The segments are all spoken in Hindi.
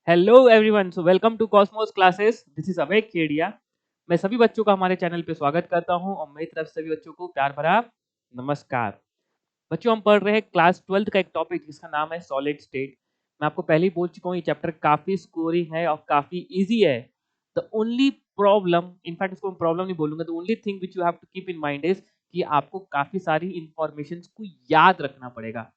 Hello everyone, so welcome to Cosmos Classes. This is Abhay Khedia. मैं सभी बच्चों का हमारे चैनल पे स्वागत करता हूं और मेरी तरफ से सभी बच्चों को प्यार भरा नमस्कार। बच्चों, हम पढ़ रहे हैं क्लास 12 का एक टॉपिक जिसका नाम है सॉलिड स्टेट। मैं आपको पहले ही बोल चुका हूँ, ये चैप्टर काफी स्कोरिंग है और काफी इजी है। द ओनली प्रॉब्लम, इनफैक्ट इसको मैं प्रॉब्लम नहीं बोलूंगा, the only thing which you have to keep in mind is कि आपको काफी सारी इंफॉर्मेशन को याद रखना पड़ेगा।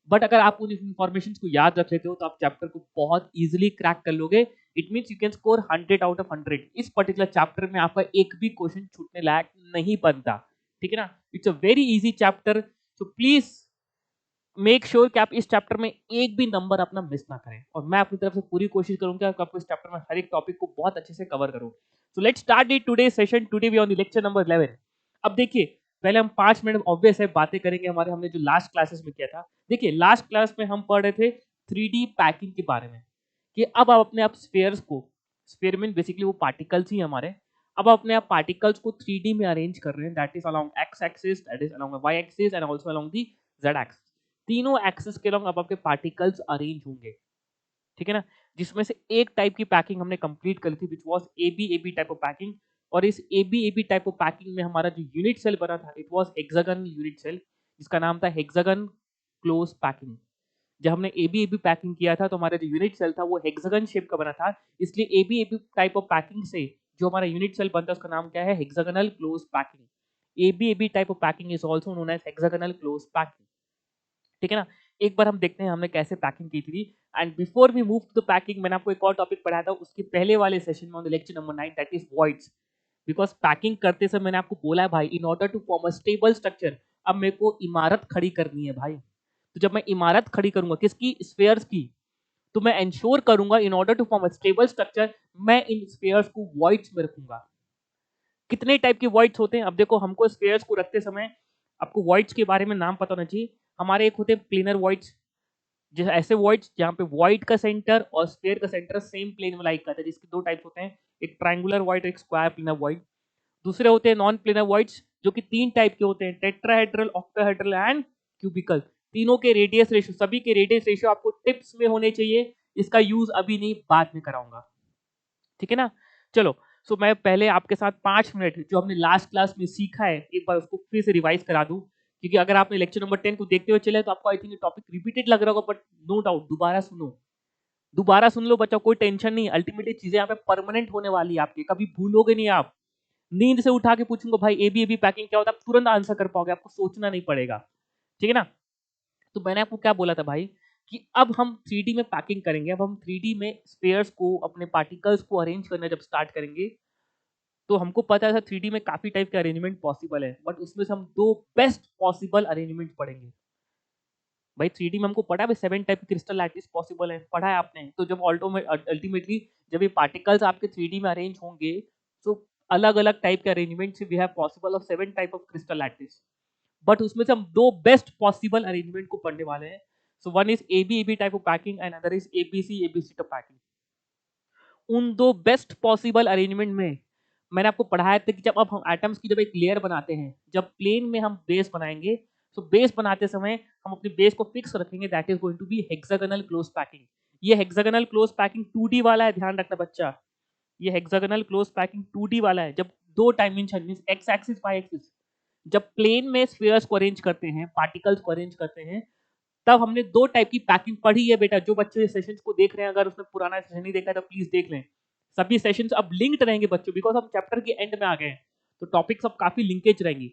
बट अगर आप उन इंफॉर्मेशन को याद रख लेते हो तो आप चैप्टर को बहुत इजीली क्रैक कर लोगे। It means you can score 100 out of 100। इस पर्टिकुलर चैप्टर में आपका एक भी क्वेश्चन छूटने लायक नहीं बनता। ठीक है ना? It's a very easy chapter. So please make sure कि आप इस चैप्टर में एक भी नंबर अपना मिस ना करें, और मैं अपनी तरफ से पूरी कोशिश करूंगा कि आपको इस चैप्टर में हर एक टॉपिक को बहुत अच्छे से कवर करूं। So let's start the today session. Today we on the lecture number 11। अब देखिए, पहले हम 5 मिनट ऑब्वियस है बातें करेंगे हमारे हमने जो लास्ट क्लासेस में किया था। देखिए, लास्ट क्लास में हम पढ़ रहे थे 3D पैकिंग के बारे में, कि अब आप अपने आप स्फेयर्स को, स्फेयर मीन बेसिकली वो पार्टिकल्स ही हमारे, अब अपने आप पार्टिकल्स को 3D में अरेंज कर रहे हैं। That is along X axis, that is along Y axis and also along the Z axis. तीनों एक्सिस के अलॉन्ग अब आपके पार्टिकल्स अरेंज होंगे। ठीक है ना? जिसमें से एक टाइप की पैकिंग हमने कंप्लीट करी थी, which was A B type of packing. और इस A B type of packing में हमारा जो यूनिट सेल बना था, it was hexagon unit cell, जिसका नाम था हेक्सागन क्लोज पैकिंग। जब हमने ए बी पैकिंग किया था तो हमारा जो यूनिट सेल था वो हेक्सागन शेप का बना था। इसलिए A B type of packing से जो हमारा यूनिट सेल बनता है उसका नाम क्या है? Hexagonal close packing. A B type of packing is also known as hexagonal close packing. ठीक है ना? एक बार हम देखते हैं हमने कैसे पैकिंग की थी। And before we move to the packing, मैंने आपको एक और टॉपिक पढ़ाया था उसके पहले वाले सेशन में, on the lecture number 9, that is voids. Because packing करते समय मैंने आपको बोला है भाई, in order to form a stable structure, अब मेरे को इमारत खड़ी करनी है भाई। तो जब मैं इमारत खड़ी करूंगा किसकी? स्फेयर्स की, तो मैं इंश्योर करूंगा in order to form a stable structure, मैं इन स्फेयर्स को वॉइड्स में रखूंगा। कितने टाइप के वॉइड्स होते हैं? अब देखो, हमको स्फेयर्स को रखते समय आपको वॉइड्स के बारे में नाम पता होना चाहिए। हमारे एक होते हैं प्लेनर वॉइड्स, जैसे ऐसे वॉइड्स जहाँ पे वॉइड का सेंटर और स्फेयर का सेंटर सेम प्लेन में लाइक करता है, जिसके दो टाइप्स होते हैं, एक ट्रायंगुलर वॉइड, एक स्क्वायर प्लेनर वॉइड। दूसरे होते हैं नॉन प्लेनर वॉइड्स, जो कि 3 टाइप के होते हैं, टेट्राहेड्रल, ऑक्टाहेड्रल एंड क्यूबिकल। तीनों के रेडियस रेशियो, सभी के रेडियस रेशियो आपको टिप्स में होने चाहिए। इसका यूज अभी नहीं, बाद में कराऊंगा। ठीक है ना? चलो, सो मैं पहले आपके साथ 5 मिनट जो हमने लास्ट क्लास में सीखा है एक बार उसको फिर से रिवाइज करा दूं, क्योंकि अगर आपने लेक्चर नंबर 10 को देखते हुए चले तो आपको आई थिंक टॉपिक रिपीटेड लग रहा होगा, बट नो डाउट दोबारा सुनो। दोबारा सुन लो बच्चा, कोई टेंशन नहीं। अल्टीमेटली चीजें यहाँ पे परमानेंट होने वाली है आपकी, कभी भूलोगे नहीं आप। नींद से उठा के पूछूंगा भाई ए बी पैकिंग क्या होता है, आप तुरंत आंसर कर पाओगे, आपको सोचना नहीं पड़ेगा। ठीक है ना? तो मैंने आपको क्या बोला था भाई, कि अब हम 3D में पैकिंग करेंगे। अब हम 3D में स्पेयर्स को, अपने पार्टिकल्स को अरेंज करना जब स्टार्ट करेंगे, तो हमको पता है 3D में काफी टाइप के अरेंजमेंट पॉसिबल है, बट उसमें से हम दो बेस्ट पॉसिबल अरेंजमेंट पढ़ेंगे। भाई 3D में हमको पढ़ा है 7 टाइप की क्रिस्टल लैटिस पॉसिबल है, पढ़ा है आपने। तो जब अल्टीमेटली जब ये पार्टिकल्स आपके 3D में अरेंज होंगे, तो अलग अलग टाइप के अरेंजमेंट से we have possible of 7 type of crystal lattice. But उसमें से हम दो बेस्ट पॉसिबल अरेंजमेंट को पढ़ने वाले हैं। So one is A B type of packing and other is A B C type packing. उन दो बेस्ट पॉसिबल अरेंजमेंट में मैंने आपको पढ़ाया था कि जब अब हम एटम्स की जब एक लेयर बनाते हैं, जब प्लेन में हम बेस बनाएंगे, तो बेस बनाते समय हम अपने बेस को फिक्स रखेंगे, that is going to be hexagonal close packing. ये हेक्सागोनल क्लोज पैकिंग 2D वाला है, ध्यान रखना बच्चा। ये हेक्सागोनल क्लोज पैकिंग 2D वाला है। जब दो dimension means x axis y axis, जब प्लेन में स्फीयर्स को अरेंज करते हैं, पार्टिकल्स को अरेंज करते हैं, तब हमने दो टाइप की पैकिंग पढ़ी है बेटा। जो बच्चे सेशंस को देख रहे हैं, अगर उसने पुराना सेशन नहीं देखा है तो प्लीज देख लें। सभी सेशंस अब लिंक्ड रहेंगे बच्चों, बिकॉज हम चैप्टर के एंड में आ गए हैं, तो टॉपिक सब काफी लिंकेज रहेंगी।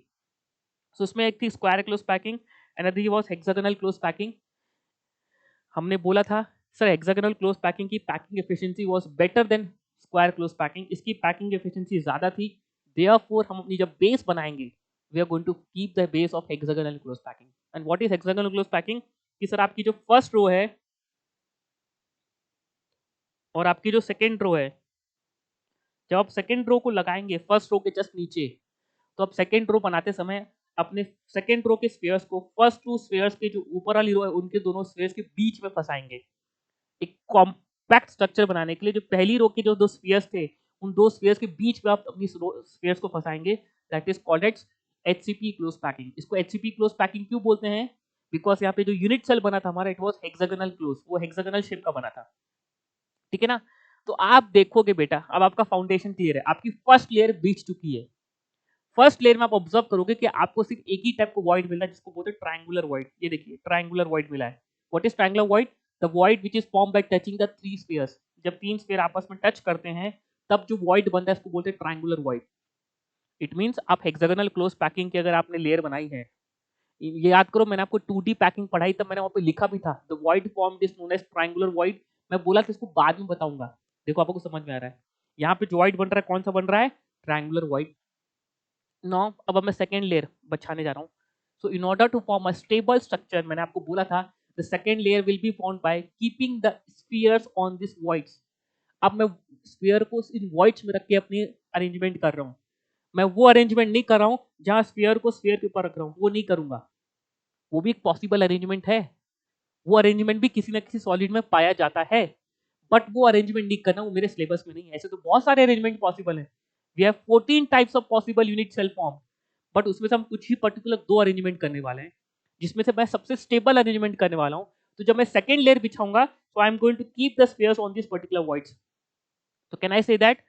सो उसमें एक थी square close packing, another was hexagonal close packing. हमने बोला था सर हेक्सागोनल क्लोज पैकिंग की packing efficiency was better than square close packing, इसकी पैकिंग एफिशिएंसी ज्यादा थी। देयरफॉर हम अपनी जब बेस बनाएंगे, we are going to keep the base of hexagonal close packing. And what is hexagonal close packing? कि सर आपकी जो फर्स्ट रो है और आपकी जो सेकेंड रो है, जब आप सेकेंड रो को लगाएंगे फर्स्ट रो के जस्ट नीचे, तो आप सेकेंड रो बनाते समय अपने सेकेंड रो के स्फीयर्स को फर्स्ट टू स्फीयर्स के जो ऊपर वाली रो है उनके दोनों स्फीयर्स के बीच में फंसाएंगे। एक कॉम्पैक्ट स्ट्रक्चर बनाने के लिए जो पहली रो के जो दो स्फीयर्स थे, उन दो स्फीयर्स के बीच में आप अपनी स्फीयर्स को फंसाएंगे। That is called as HCP close packing. इसको एचसीपी क्लोज पैकिंग क्यों बोलते हैं? बिकॉज यहाँ पे जो यूनिट सेल बना था हमारा, इट वाज हेक्सागोनल क्लोज, वो हेक्सागोनल शेप का बना था। ठीक है ना? तो आप देखोगे बेटा, अब आपका फाउंडेशन क्लियर है, आपकी फर्स्ट लेयर बीत चुकी है। फर्स्ट लेयर में आप ऑब्जर्व करोगे कि आपको सिर्फ एक ही टाइप का वॉइड मिला है जिसको बोलते हैं ट्रायंगुलर वॉइड। ये देखिए ट्रायंगुलर वॉइड मिला है। What is triangular void? The void which is formed by touching the three spheres. जब तीन स्फीयर आपस में टच करते हैं तब जो वॉइड बनता है उसको बोलते हैं ट्रायंगुलर वॉइड। इट मींस आप हेक्सागोनल क्लोज पैकिंग की अगर आपने लेयर बनाई है, ये याद करो मैंने आपको 2D पैकिंग पढ़ाई तब मैंने वहां पे लिखा भी था the void formed is known as triangular void. मैं बोला था इसको बाद में बताऊंगा। देखो आपको समझ में आ रहा है। यहाँ पे जो वॉइड बन रहा है कौन सा बन रहा है? Triangular void. नाउ अब मैं सेकंड लेयर बछाने जा रहा हूँ। So in order to form a stable structure, मैंने आपको बोला था the second layer will be formed by keeping the spheres on this voids. अब मैं स्फीयर को इन वॉइड्स में रख के अपनी अरेंजमेंट कर रहा हूँ। मैं वो अरेंजमेंट नहीं कर रहा हूँ जहां स्फीयर को स्फीयर के ऊपर रख रहा हूँ, वो नहीं करूंगा। वो भी एक पॉसिबल अरेंजमेंट है, वो अरेंजमेंट भी किसी ना किसी सॉलिड में पाया जाता है, बट वो अरेंजमेंट नहीं करना, वो मेरे सिलेबस में नहीं है। ऐसे तो बहुत सारे अरेंजमेंट पॉसिबल है। We have 14 types of possible unit cell form, but उसमें से हम कुछ ही पर्टिकुलर दो अरेंजमेंट करने वाले हैं, जिसमें से मैं सबसे स्टेबल अरेंजमेंट करने वाला हूं। तो जब मैं सेकंड लेयर बिछाऊंगा, so I am going to keep the spheres on this particular voids. तो कैन आई से दैट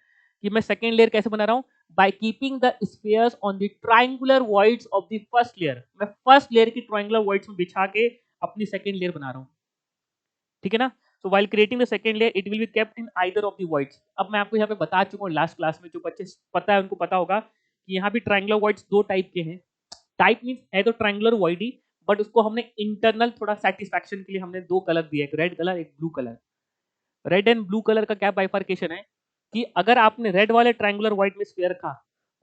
कि मैं सेकंड लेयर कैसे बना रहा हूं? Bye keeping the spheres on the triangular voids of the first layer. मैं फर्स्ट लेयर की ट्रायंगुलर वॉइड्स में बिछा के अपनी सेकंड लेयर बना रहा हूं। ठीक है ना? सो while creating the second layer it will be kept in either of the voids. अब मैं आपको यहाँ पे बता चुका हूँ लास्ट क्लास में, जो बच्चे पता है उनको पता होगा कि यहाँ भी ट्रायंगुलर वॉइड्स दो टाइप के हैं। टाइप मींस है तो ट्रायंगुलर वॉइड ही, बट उसको हमने इंटरनल थोड़ा सेटिस्फैक्शन के लिए हमने दो कलर दिया, एक रेड कलर एक blue colour. Red and blue colour का क्या बाइफर्केशन है कि अगर आपने रेड वाले ट्रायंगुलर व्हाइट में स्फीयर रखा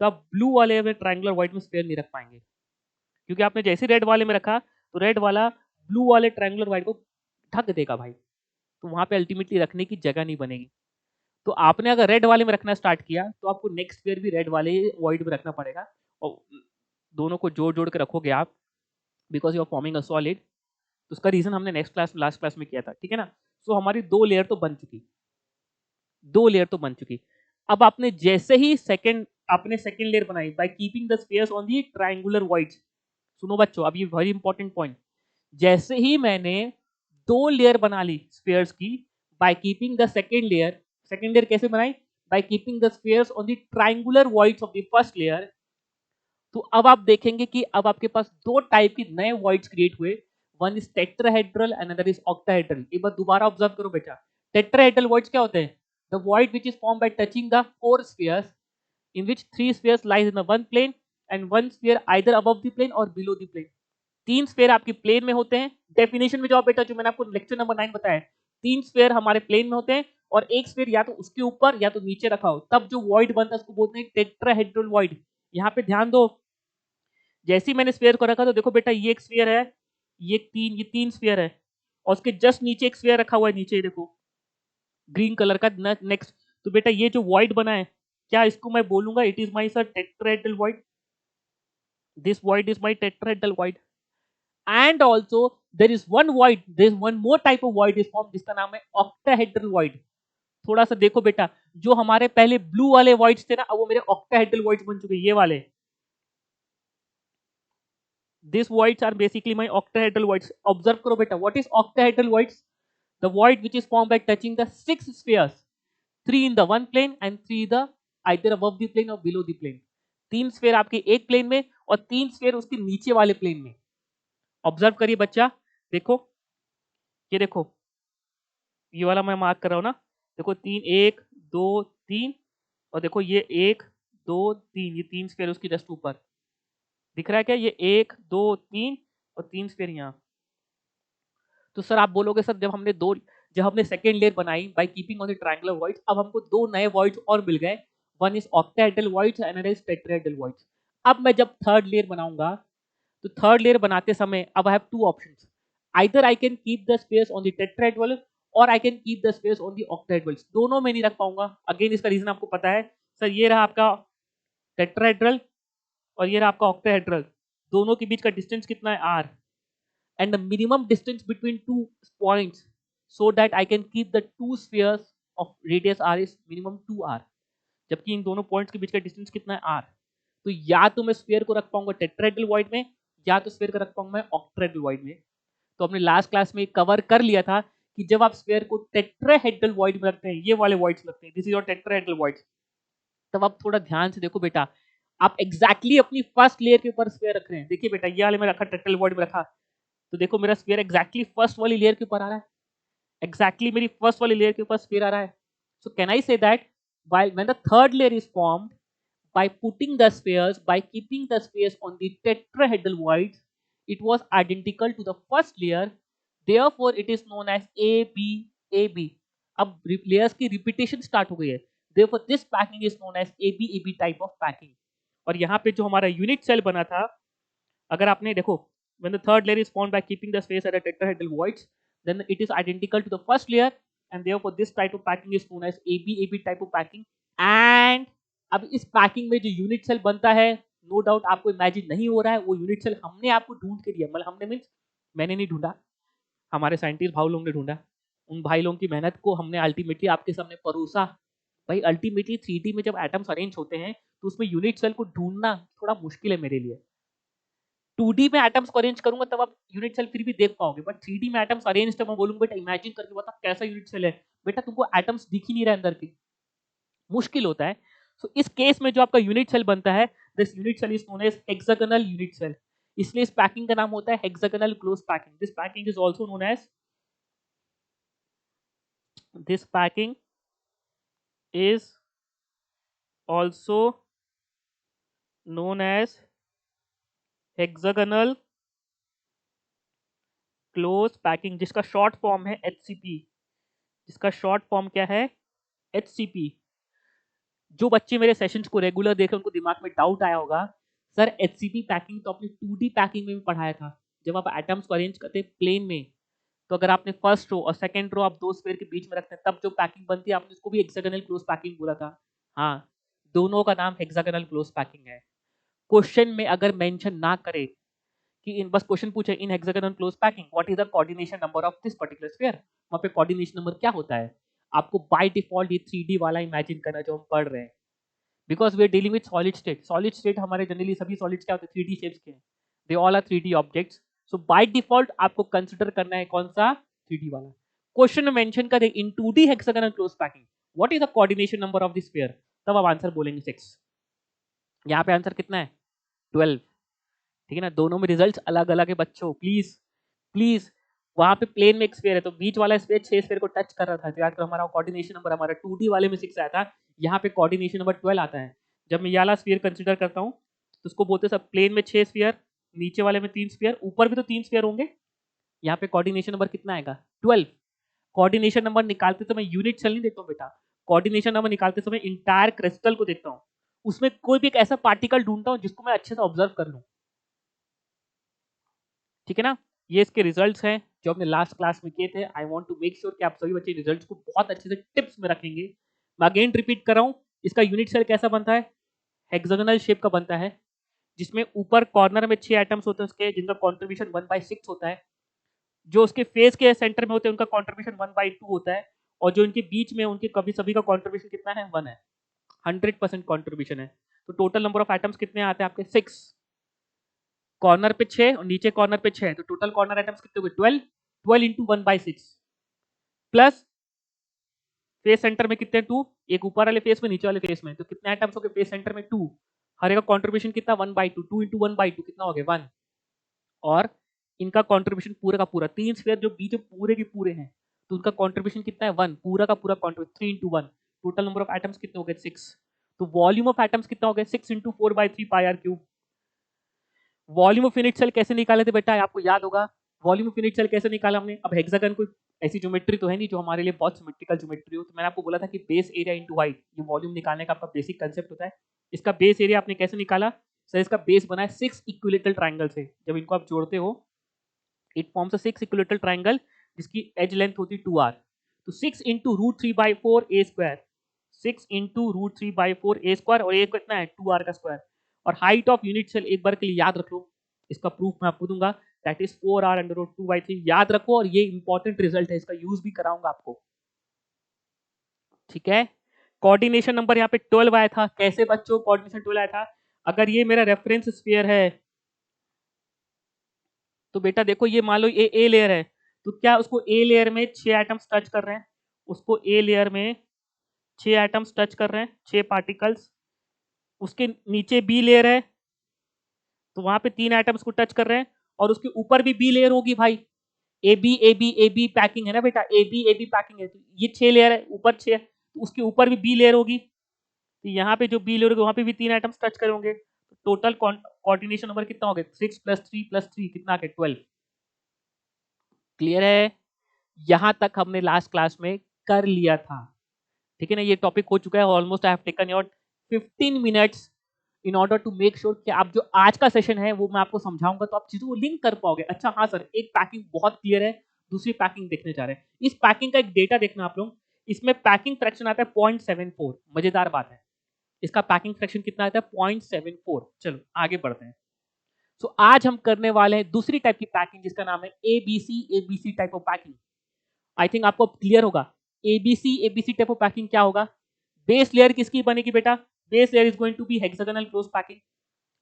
तो आप ब्लू वाले में ट्रायंगुलर व्हाइट में स्फीयर नहीं रख पाएंगे, क्योंकि आपने जैसे रेड वाले में रखा तो रेड वाला ब्लू वाले ट्रायंगुलर व्हाइट को ढक देगा भाई, तो वहां पे अल्टीमेटली रखने की जगह नहीं बनेगी। तो आपने अगर रेड वाले में रखना स्टार्ट किया तो आपको नेक्स्ट स्फीयर भी रेड वाले व्हाइट में रखना पड़ेगा, और दोनों को जोड़ जोड़ के रखोगे आप, because you are forming a solid. तो उसका रीजन हमने नेक्स्ट क्लास लास्ट क्लास में किया था। ठीक है ना? सो हमारी दो लेयर तो बन चुकी, दो लेयर तो बन चुकी। अब आपने जैसे ही सेकंड लेयर बनाई by keeping the spheres on the triangular voids. सुनो बच्चों, अब ये वेरी इंपॉर्टेंट पॉइंट। जैसे ही मैंने दो लेयर बना ली स्पेयर्स की by keeping the second layer कैसे बनाई? By keeping the spheres on the triangular voids of the first layer. तो अब आप देखेंगे कि अब आपके पास दो टाइप के नए वॉइड्स क्रिएट हुए। One is tetrahedral and other is octahedral. एक बार दोबारा ऑब्जर्व करो बेटा, टेट्राहेड्रल वॉइड्स क्या होते हैं? The void which is form by touching the four spheres in which three spheres lies in the one plane and one sphere either above the plane or below the plane। तीन स्फीयर आपकी प्लेन में होते हैं। डेफिनेशन में जाओ बेटा, जो मैंने आपको लेक्चर नंबर 9 बताया, तीन स्फीयर हमारे प्लेन में होते हैं और एक स्फीयर या तो उसके ऊपर या तो नीचे रखा हो, तब जो वॉइड बनता है उसको बोलते हैं टेट्राहेड्रल वॉइड। यहाँ पे ध्यान दो, जैसे ही मैंने स्फीयर को रखा तो देखो बेटा ये एक स्फीयर है, ये तीन स्फीयर है, और उसके जस्ट नीचे एक स्फीयर रखा हुआ है, नीचे देखो ग्रीन कलर का नेक्स्ट। तो बेटा ये जो वॉइड बना है, क्या इसको मैं बोलूंगा it is my sir tetrahedral void? This void is my tetrahedral void. And also there is one more type of void is form, जिसका नाम है ऑक्टाहेड्रल वॉइड। थोड़ा सा देखो बेटा, जो हमारे पहले ब्लू वाले वॉइड्स थे ना, अब वो मेरे ऑक्टाहेड्रल वॉइड्स बन चुके, ये वाले। These voids are basically my octahedral voids. Observe करो बेटा, what is octahedral voids? The void which is formed by touching the six spheres, three in the one plane and three the either above the plane or below the plane। तीन स्फीयर आपके एक प्लेन में और तीन स्फीयर उसके नीचे वाले प्लेन में। ऑब्जर्व करिए बच्चा, देखो ये देखो, ये वाला मैं मार्क कर रहा हूं ना, देखो तीन, एक दो तीन, और देखो ये एक दो तीन, ये तीन स्फीयर उसकी जस्ट ऊपर दिख रहा है क्या? ये एक दो तीन और तीन स्फीयर यहाँ। तो सर आप बोलोगे सर जब हमने सेकेंड लेयर बनाई by keeping on the triangular voids, अब हमको दो नए वॉइड्स और मिल गए। One is octahedral voids and another is tetrahedral voids. अब मैं जब थर्ड लेयर बनाऊंगा तो थर्ड लेयर बनाते समय अब I have two options. Either I can keep the space on the tetrahedral और I can keep the space on the octahedral. दोनों में नहीं रख पाऊंगा। अगेन इसका रीजन आपको पता है, सर ये रहा आपका टेट्राहेड्रल और ये रहा आपका ऑक्टाहेड्रल, दोनों के बीच का डिस्टेंस कितना है? r, and the minimum distance between two points so that I can keep the two spheres of radius r is minimum 2r। जबकि इन दोनों पॉइंट्स के बीच का डिस्टेंस कितना है? r। तो या तो मैं स्फीयर को रख पाऊंगा टेट्राहेड्रल वॉइड में, या तो स्फीयर को रख पाऊंगा मैं ऑक्टाहेड्रल वॉइड में। तो हमने लास्ट क्लास में कवर कर लिया था कि जब आप स्फीयर को टेट्राहेड्रल वॉइड में रखते हैं, ये वाले वॉइड्स लगते हैं, this is your tetrahedral voids, तब आप थोड़ा ध्यान से देखो बेटा, आप एग्जैक्टली अपनी फर्स्ट लेयर के ऊपर स्फीयर रख रहे हैं। देखिए बेटा, ये वाले में रखा, टेट्राहेड्रल वॉइड में रखा, तो देखो मेरा स्फीयर एग्जैक्टली फर्स्ट वाली लेयर के ऊपर आ रहा है, एग्जैक्टली मेरी फर्स्ट वाली लेयर के ऊपर स्फीयर आ रहा है। So can I say that while when the third layer is formed by putting the spheres, by keeping the spheres on the tetrahedral voids, it was identical to the first layer, therefore it is known as AB. अब layers की repetition start हो गई है, therefore this packing is known as AB type of packing। और यहाँ पे जो हमारा यूनिट सेल बना था, अगर आपने देखो, when the third layer is formed by keeping the space at a tetrahedral voids, then it is identical to the first layer, and therefore this type of packing is known as AB type of packing। And अब इस पैकिंग में जो यूनिट सेल बनता है, नो डाउट आपको इमेजिन नहीं हो रहा है, वो यूनिट सेल हमने आपको ढूंढ के दिया, मतलब हमने मीन्स मैंने नहीं ढूंढा, हमारे साइंटिस्ट भाई लोगों ने ढूंढा, उन भाई लोगों की मेहनत को हमने अल्टीमेटली आपके सामने परोसा। भाई अल्टीमेटली 3D में जब एटम्स अरेंज होते हैं तो उसमें यूनिट सेल को ढूंढना थोड़ा मुश्किल है मेरे लिए। 2D में एटम्स को अरेंज करूंगा तब आप यूनिट सेल फिर भी देख पाओगे, बट 3D में एटम्स अरेंज तब मैं बोलूंगा बेटा इमेजिन करके बता कैसा यूनिट सेल है, बेटा तुमको एटम्स दिख ही नहीं रहा अंदर की, मुश्किल होता है। सो इस केस में जो आपका यूनिट सेल बनता है, this unit cell is known as hexagonal unit cell, इसलिए इस पैकिंग का नाम होता है hexagonal close packing. This packing is also known as, this packing is also known as hexagonal close packing, जिसका शॉर्ट फॉर्म है HCP। इसका शॉर्ट फॉर्म क्या है? HCP। जो बच्चे मेरे सेशंस को रेगुलर देख रहे हैं उनको दिमाग में डाउट आया होगा, सर HCP पैकिंग तो आपने 2D पैकिंग में भी पढ़ाया था, जब आप एटम्स को अरेंज करते हैं प्लेन में, तो अगर आपने फर्स्ट रो और सेकंड रो आप दो स्फीयर के बीच में रखते हैं तब जो पैकिंग बनती है, आपने उसको भी हेक्सागोनल क्लोज पैकिंग बोला था। हाँ, दोनों का नाम हेक्सागोनल क्लोज पैकिंग है। क्वेश्चन में अगर मेंशन ना करे कि इन, बस क्वेश्चन पूछे in hexagonal close packing what is the coordination number of this particular sphere, वहां पे कोऑर्डिनेशन नंबर क्या होता है, आपको बाय डिफॉल्ट ये 3D वाला इमेजिन करना जो हम पढ़ रहे हैं, because we are dealing with solid state. Solid state हमारे जनरली सभी सॉलिड्स क्या होते हैं? 3D शेप्स के हैं, they all are 3D objects. So by default आपको कंसीडर करना है कौन सा? 3D वाला। क्वेश्चन में मेंशन करे इन 2D hexagonal close packing what is the coordination number of this sphere, तब आप आंसर बोलेंगे 6। यहाँ पे आंसर कितना है? 12। ठीक है ना, दोनों में रिजल्ट्स अलग अलग है बच्चों, प्लीज प्लीज। वहां पे प्लेन में एक स्फीयर है तो बीच वाला स्फीयर 6 स्फीयर को टच कर रहा था, तो याद करो हमारा कोऑर्डिनेशन नंबर हमारा 2D वाले में 6 आया था, यहाँ पे कोऑर्डिनेशन नंबर 12 आता है। जब मैं ये वाला स्फीयर कंसीडर करता हूँ तो उसको बोलते हैं सब प्लेन में 6 स्फीयर, नीचे वाले में 3 स्फीयर, ऊपर भी तो 3 स्फीयर होंगे, यहाँ पे कोऑर्डिनेशन नंबर कितना आएगा? 12। कोऑर्डिनेशन नंबर निकालते समय यूनिट सेल नहीं देखता हूँ बेटा, कोऑर्डिनेशन नंबर निकालते समय इंटायर क्रिस्टल को देखता हूँ, उसमें कोई भी एक ऐसा पार्टिकल ढूंढता हूँ जिसको मैं अच्छे से ऑब्जर्व कर लूँ। ठीक है ना, ये इसके रिजल्ट्स हैं जो हमने लास्ट क्लास में किए थे। I want to make sure कि आप सभी बच्चे रिजल्ट्स को बहुत अच्छे से टिप्स में रखेंगे। मैं अगेन रिपीट कर रहा हूँ, इसका यूनिट सेल कैसा बनता है? हेक्सागोनल शेप का बनता है, जिसमें ऊपर कॉर्नर में 6 एटम्स होते हैं उसके, जिनका कॉन्ट्रीब्यूशन 1/6 होता है। जो उसके फेस के सेंटर में होते हैं उनका कॉन्ट्रीब्यूशन 1/2 होता है, और जो इनके बीच में उनके कभी सभी का कॉन्ट्रीब्यूशन कितना है? 1 है। 100% कॉन्ट्रीब्यूशन है। तो टोटल नंबर ऑफ एटम्स कितने आते हैं आपके? 6। कॉर्नर पे 6 और नीचे कॉर्नर पे 6, तो टोटल कॉर्नर एटम्स कितने हुए? 12। 12 इंटू 1/6 प्लस फेस सेंटर में कितने? 2। एक ऊपर वाले फेस में, नीचे वाले फेस में, तो कितने एटम्स हो गए फेस सेंटर में? 2। हर एक का कंट्रीब्यूशन कितना? 1/2। 2 इंटू 1/2 कितना हो गया? 1। और इनका कंट्रीब्यूशन पूरा का पूरा, 3 स्फीयर जो बीच में पूरे के पूरे हैं, तो उनका कंट्रीब्यूशन कितना है? 1। पूरा का पूरा contribution 3 into 1। Total number of atoms कितने हो गए? 6। तो वॉल्यूम ऑफ एटम्स कितना हो गया? 6 into 4/3 pi r cube. Volume of unit cell कैसे निकाले थे बेटा? आपको याद होगा वॉल्यूम ऑफ यूनिट सेल कैसे निकाला हमने? अब हेक्सागन कोई ऐसी ज्योमेट्री तो है नहीं जो हमारे लिए बहुत सिमेट्रिकल ज्योमेट्री हो, तो मैंने आपको बोला था कि बेस एरिया इनटू हाइट, ये वॉल्यूम निकालने का आपका बेसिक कांसेप्ट होता है। इसका बेस एरिया आपने कैसे निकाला? सर इसका बेस बना है 6 इक्विलेटरल ट्रायंगल से, जब इनको आप जोड़ते हो it forms a 6 equilateral triangle जिसकी एज लेंथ होती है 2r। तो 6 into √3/4 a square, 6 into √3/4 a square, और a कितना है? 2r का स्क्वायर। और हाइट ऑफ यूनिट सेल एक बार के लिए याद रख लो, इसका प्रूफ मैं आपको दूंगा, दैट इज 4r/√2/3। याद रखो, और ये इंपॉर्टेंट रिजल्ट है, इसका यूज भी कराऊंगा आपको। ठीक है, कोऑर्डिनेशन नंबर यहाँ पे 12 आया था। कैसे बच्चों कोऑर्डिनेशन 12 आया था? अगर ये मेरा रेफरेंस स्फीयर है तो बेटा देखो, ये मान लो ये ए लेयर है, तो क्या उसको ए लेयर में 6 एटम्स टच कर रहे हैं, उसको ए लेयर में 6 एटम्स टच कर रहे हैं, 6 पार्टिकल्स। उसके नीचे बी लेयर है, तो वहां पे 3 एटम्स को टच कर रहे हैं, और उसके ऊपर भी बी लेयर होगी भाई। A B A B A B packing है ना बेटा, ए बी पैकिंग है, तो ये 6 लेयर है, ऊपर 6, तो उसके ऊपर भी बी लेयर होगी। तो यहाँ पे जो बी लेयर होगी वहां पे भी 3 एटम्स टच करेंगे। टोटल कोऑर्डिनेशन नंबर कितना हो गया, 6 + 3 + 3 कितना आ गया, 12। क्लियर है? यहां तक हमने लास्ट क्लास में कर लिया था, ठीक है ना। ये टॉपिक हो चुका है almost. I have taken your 15 minutes in order to make sure कि आप जो आज का सेशन है वो मैं आपको समझाऊंगा तो आप चीजों को लिंक कर पाओगे। अच्छा हाँ सर, एक पैकिंग बहुत क्लियर है, दूसरी पैकिंग देखने जा रहे हैं। इस पैकिंग का एक डेटा देखना आप लोग, इसमें पैकिंग फ्रैक्शन आता है 0.74। मजेदार बात है, इसका पैकिंग फ्रैक्शन कितना आता है, 0.74। चलो आगे बढ़ते हैं। सो आज हम करने वाले हैं दूसरी टाइप की पैकिंग, जिसका नाम है ABC type of packing. I think आपको क्लियर होगा एबीसी टाइप ऑफ पैकिंग क्या होगा। बेस लेयर किसकी बनेगी बेटा, base layer is going to be hexagonal close packing.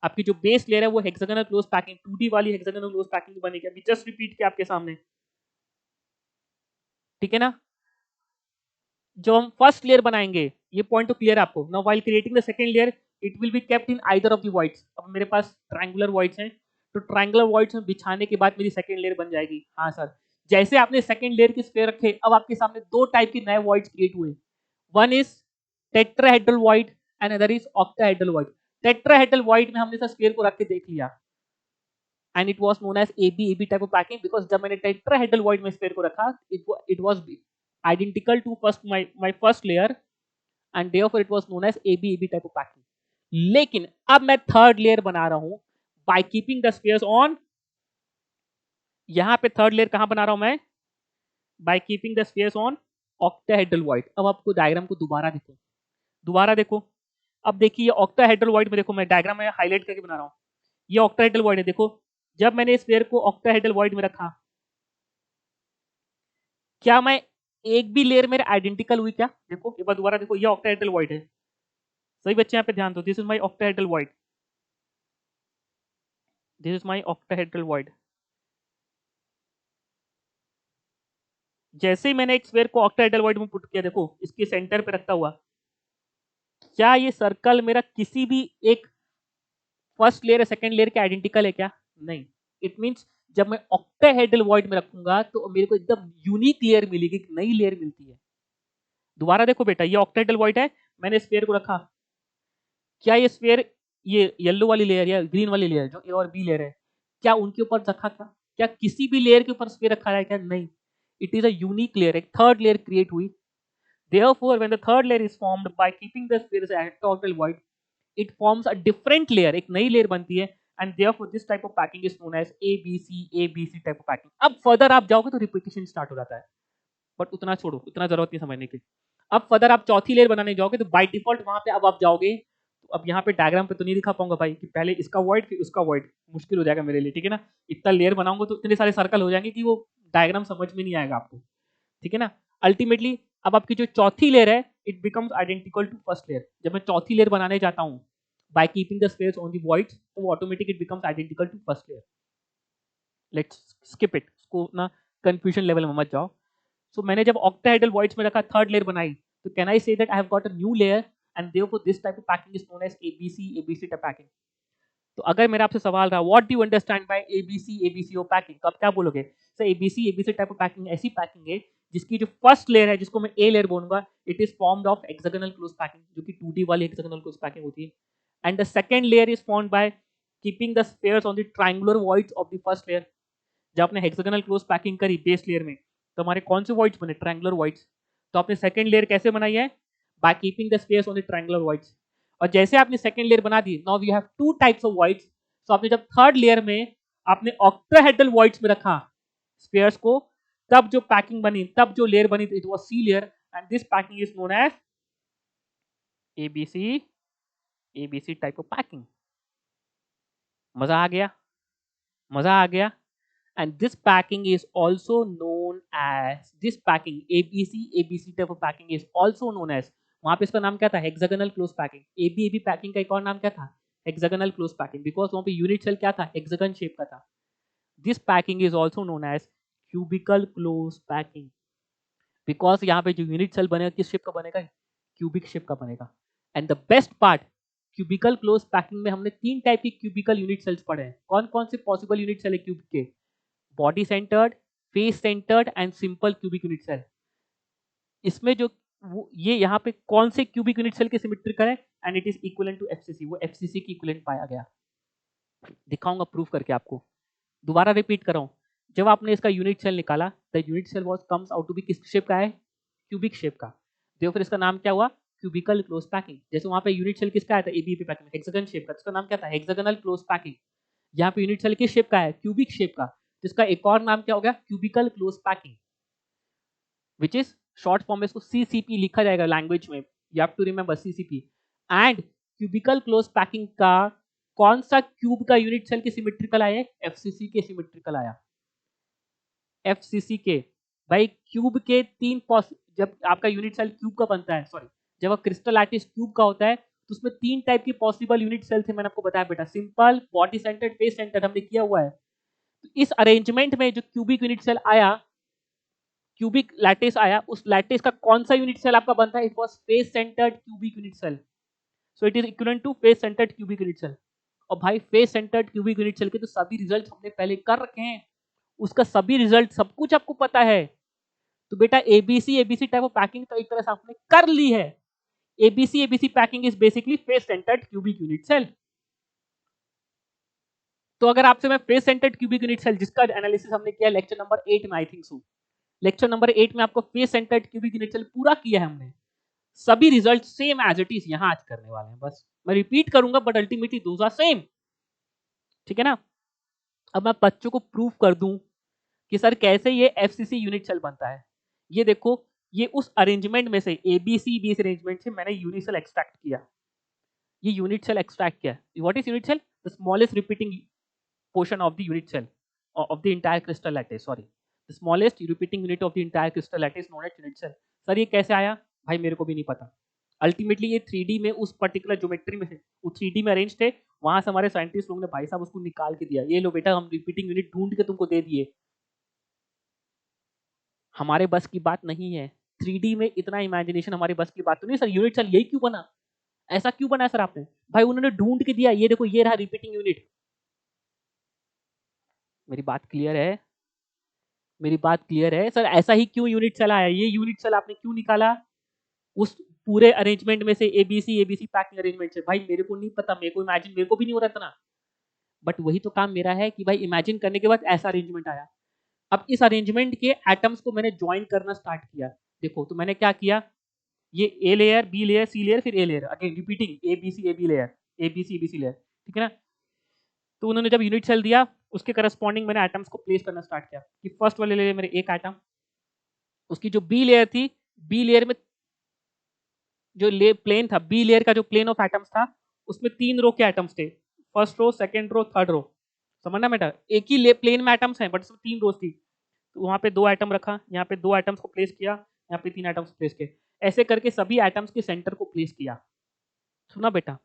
आपकी जो बेस लेयर है वो हेक्सागोनल क्लोज पैकिंग, 2D वाली हेक्सागोनल क्लोज पैकिंग बनेगी। अभी जस्ट रिपीट किया आपके सामने, ठीक है ना। जो हम फर्स्ट लेयर बनाएंगे, ये पॉइंट तो क्लियर है आपको। Now while creating the second layer it will be kept in either of the voids. अब मेरे पास ट्रायंगुलर वॉइड्स हैं, तो ट्रायंगुलर वॉइड्स में बिछाने के बाद मेरी सेकंड लेयर बन जाएगी। हाँ सर, जैसे आपने सेकंड लेयर के स्फीयर रखे, अब आपके सामने दो टाइप के नए वॉइड्स क्रिएट हुए। One is tetrahedral void and other is octahedral void. Tetrahedral void में हमने स्फीयर को रख के देख लिया and it was known as AB type of packing, because जब मैंने टेट्राहेड्रल वॉइड में स्फीयर को रखा it was identical to my first layer and therefore it was known as AB type of packing. लेकिन अब मैं थर्ड लेयर बना रहा हूं by keeping the spheres on। यहां पे थर्ड लेयर कहां बना रहा हूं मैं, by keeping the spheres on octahedral void। अब आपको डायग्राम को दोबारा देखो। अब देखिए octahedral void में देखो, मैं डायग्राम में हाईलाइट करके बना रहा हूं। ये octahedral void है, देखो जब मैंने इस स्फीयर को octahedral void में रखा, क्या मैं एक भी लेयर मेरे आइडेंटिकल हुई क्या, देखो एक बार दोबारा देखो, ये octahedral void है। सही बच्चे यहाँ पे ध्यान दो, this is my octahedral void, this is my octahedral void। जैसे ही मैंने एक स्फीयर को octahedral void में पुट किया, देखो इसके सेंटर पे रखता हुआ, क्या ये सर्कल मेरा किसी भी एक फर्स्ट लेयर या सेकंड लेयर के आइडेंटिकल है क्या, नहीं। इट मींस जब मैं octahedral void में रखूंगा तो मेरे को एकदम यूनिक लेयर मिलेगी, एक नई लेयर मिलती है। दोबारा देखो बेटा, ये octahedral void है, मैंने स्फीयर को रखा, क्या ये स्फीयर, ये येलो वाली लेयर या ग्रीन वाली लेयर जो ए और बी लेयर है, क्या उनके ऊपर रखा था, क्या किसी भी लेयर के ऊपर स्फीयर रखा है क्या, नहीं। It is a unique layer, एक थर्ड लेयर क्रिएट हुई। Therefore, when the third layer is formed by keeping the spheres octahedral void, it forms a different layer, एक नई लेयर बनती है, and therefore this type of packing is known as ABC type of packing। अब फर्दर आप जाओगे तो रिपीटेशन स्टार्ट हो जाता है, बट उतना छोड़ो, उतना जरूरत नहीं समझने की। अब फर्दर आप चौथी लेयर बनाने जाओगे तो बाय डिफॉल्ट वहां पे अब आप जाओगे, तो अब यहाँ पे डायग्राम पे तो नहीं दिखा पाऊंगा भाई कि पहले इसका वॉइड फिर उसका वॉइड, मुश्किल हो जाएगा मेरे लिए, ठीक है ना। इतना लेयर बनाऊंगा तो इतने सारे सर्कल हो जाएंगे कि वो डायग्राम समझ में नहीं आएगा आपको, ठीक है ना। अल्टीमेटली अब आपकी जो चौथी लेयर है it becomes identical to first layer. जब मैं चौथी लेयर बनाने जाता हूँ by keeping the space on the voids, तो automatic it becomes identical to first layer. Let's skip it, उसको ना कंफ्यूजन लेवल में मत जाओ। सो मैंने जब octahedral voids में रखा, थर्ड लेयर बनाई, तो can I say that I have got a new layer and therefore this type of packing is known as ABC type packing. तो अगर मेरा आपसे सवाल रहा what do you understand by ABC of packing, तो आप क्या बोलोगे, sir ABC type of packing ऐसी पैकिंग है जिसकी जो फर्स्ट लेयर है, जिसको मैं ए लेयर बोलूंगा, it is formed of hexagonal close packing, जो कि 2D वाली हेक्सागोनल क्लोज पैकिंग होती है। And the second layer is formed by keeping the spheres on the triangular voids of the first layer. जब आपने हेक्सागोनल क्लोज पैकिंग करी बेस लेयर में, तो हमारे कौन से वॉइड्स बने, ट्रायंगुलर वॉइड्स। तो आपने सेकंड लेयर कैसे बनाई है, by keeping the space on the triangular voids. और जैसे आपने सेकंड लेयर बना दी, now we have two types of voids. तो आपने जब थर्ड लेयर में आपने ऑक्टाहेड्रल वॉइड्स में रखा स्फीयर्स को, तब जो पैकिंग बनी, तब जो लेयर बनी, it was C layer and this packing is known as ABC type of packing. मजा आ गया, मजा आ गया। And this packing is also known as, this packing ABC type of packing is also known as, वहां पे इसका नाम क्या था, hexagonal close packing. AB packing का एक और नाम क्या था, हेक्सागोनल क्लोज पैकिंग, बिकॉज वहां पे यूनिट सेल क्या था, हेक्सागन शेप का था। This packing is also known as cubical close packing, because यहाँ पे जो यूनिट सेल बनेगा किस शेप का बनेगा, क्यूबिक शेप का बनेगा। And the best part, cubical close packing में हमने 3 टाइप की क्यूबिकल यूनिट सेल्स पढ़े हैं। कौन कौन से पॉसिबल यूनिट सेल है क्यूब के, body centred, face centred and simple cubic unit cell. इसमें जो ये यहाँ पे कौन से क्यूबिक यूनिट सेल के सिमेट्रिकल है, and it is equivalent to FCC, वो एफसीसी की इक्विवेलेंट पाया गया। दिखाऊंगा प्रूफ करके आपको, दोबारा रिपीट कर रहा हूँ। जब आपने इसका यूनिट सेल निकाला, the unit cell was comes out to be किस शेप का है, क्यूबिक शेप का। देखो फिर इसका नाम क्या हुआ, क्यूबिकल क्लोज पैकिंग। जैसे वहां पे यूनिट सेल किसका आया था, एबीपी पैकिंग, हेक्सागन शेप का, इसका नाम क्या था, हेक्सागोनल क्लोज पैकिंग। यहाँ पे यूनिट सेल किस शेप का है, क्यूबिक शेप का, जिसका एक और नाम क्या हो गया, cubical close packing, which is short form में इसको सीसीपी लिखा जाएगा लैंग्वेज में, you have to remember CCP. And cubical close packing का कौन सा क्यूब का यूनिट सेल के सिमेट्रिकल आया, एफसीसी के सिमेट्रिकल आया, एफसीसी के। भाई क्यूब के जब आपका यूनिट सेल क्यूब का बनता है, सॉरी, जब आप क्रिस्टल लैटिस क्यूब का होता है तो उसमें 3 टाइप की पॉसिबल यूनिट सेल थे, मैंने आपको बताया बेटा, simple, body centred, face centred, हमने किया हुआ है। तो इस अरेंजमेंट में जो क्यूबिक यूनिट सेल आया, क्यूबिक लैटिस आया, उस लैटिस का कौन सा यूनिट सेल आपका बनता है, it was face centred cubic unit cell. So it is equivalent to face centred cubic unit cell. और भाई face centred cubic unit cell के तो सभी रिजल्ट हमने पहले कर रखे हैं, उसका सभी रिजल्ट सब कुछ आपको पता है। तो बेटा ABC ABC type of packing तो एक तरह से आपने कर ली है। ABC ABC packing is basically face centred cubic unit cell. तो अगर आपसे मैं face centred cubic unit cell जिसका एनालिसिस हमने किया लेक्चर नंबर 8 में, I think so lecture number 8 में आपको face centred cubic unit cell पूरा किया है हमने, सभी result same as it is यहाँ आज करने वाले हैं, बस मैं रिपीट करूंगा but ultimately those are same, ठीक है ना। अब मैं बच्चों को प्रूव कर दूं कि सर कैसे ये एफसीसी यूनिट सेल बनता है। ये देखो, ये उस अरेंजमेंट में से एबीसी बीस अरेंजमेंट से मैंने यूनिट सेल एक्सट्रैक्ट किया, ये यूनिट सेल एक्सट्रैक्ट किया। What is unit cell, the smallest repeating portion of the unit cell or of the entire crystal lattice, sorry, the smallest repeating unit of the entire crystal lattice known as unit cell। Sir ये कैसे आया, भाई मेरे को भी नहीं पता। अल्टीमेटली ये 3D में उस पर्टिकुलर ज्योमेट्री में थे, वो 3D में अरेंज थे, वहां से हमारे साइंटिस्ट लोग ने भाई साहब उसको निकाल के दिया, ये लो बेटा हम रिपीटिंग यूनिट ढूंढ के तुमको दे दिए। हमारे बस की बात नहीं है, 3D में इतना इमेजिनेशन हमारे बस की बात तो नहीं। सर यूनिट सेल यही क्यों बना, ऐसा क्यों बना सर आपने, भाई उन्होंने ढूंढ के दिया, ये देखो ये रहा रिपीटिंग यूनिट। मेरी बात क्लियर है, मेरी बात क्लियर है सर, ऐसा ही क्यों यूनिट सेल आया, ये यूनिट सेल आपने क्यों निकाला उस पूरे अरेंजमेंट में से, एबीसी एबीसी पैकिंग अरेंजमेंट से। भाई मेरे को नहीं पता, मेरे को इमेजिन, मेरे को भी नहीं हो रहा था ना, बट वही तो काम मेरा है कि भाई इमेजिन करने के बाद ऐसा अरेंजमेंट आया। अब इस अरेंजमेंट के एटम्स को मैंने ज्वाइन करना स्टार्ट किया। देखो तो मैंने क्या किया, ये A layer, B layer, C layer, फिर A layer, again repeating A B C, A B layer, A B C, A B C layer, ठीक है ना। तो उन्होंने जब यूनिट सेल दिया उसके करस्पॉन्डिंग मैंने एटम्स को प्लेस करना स्टार्ट किया कि फर्स्ट वाले लेयर मेरे एक एटम, उसकी जो बी लेयर थी, बी लेयर में जो प्लेन था, बी लेयर का जो प्लेन ऑफ एटम्स था उसमें 3 रो के एटम्स थे, first row, second row, third row, समझना बेटा, एक ही प्लेन में एटम्स हैं बट उसमें 3 रोज थी। तो वहां पे 2 एटम रखा, यहाँ पे 2 एटम्स को प्लेस किया, यहाँ पे 3 एटम्स प्लेस किए, ऐसे करके सभी एटम्स के सेंटर को प्लेस किया। सुना बेटा,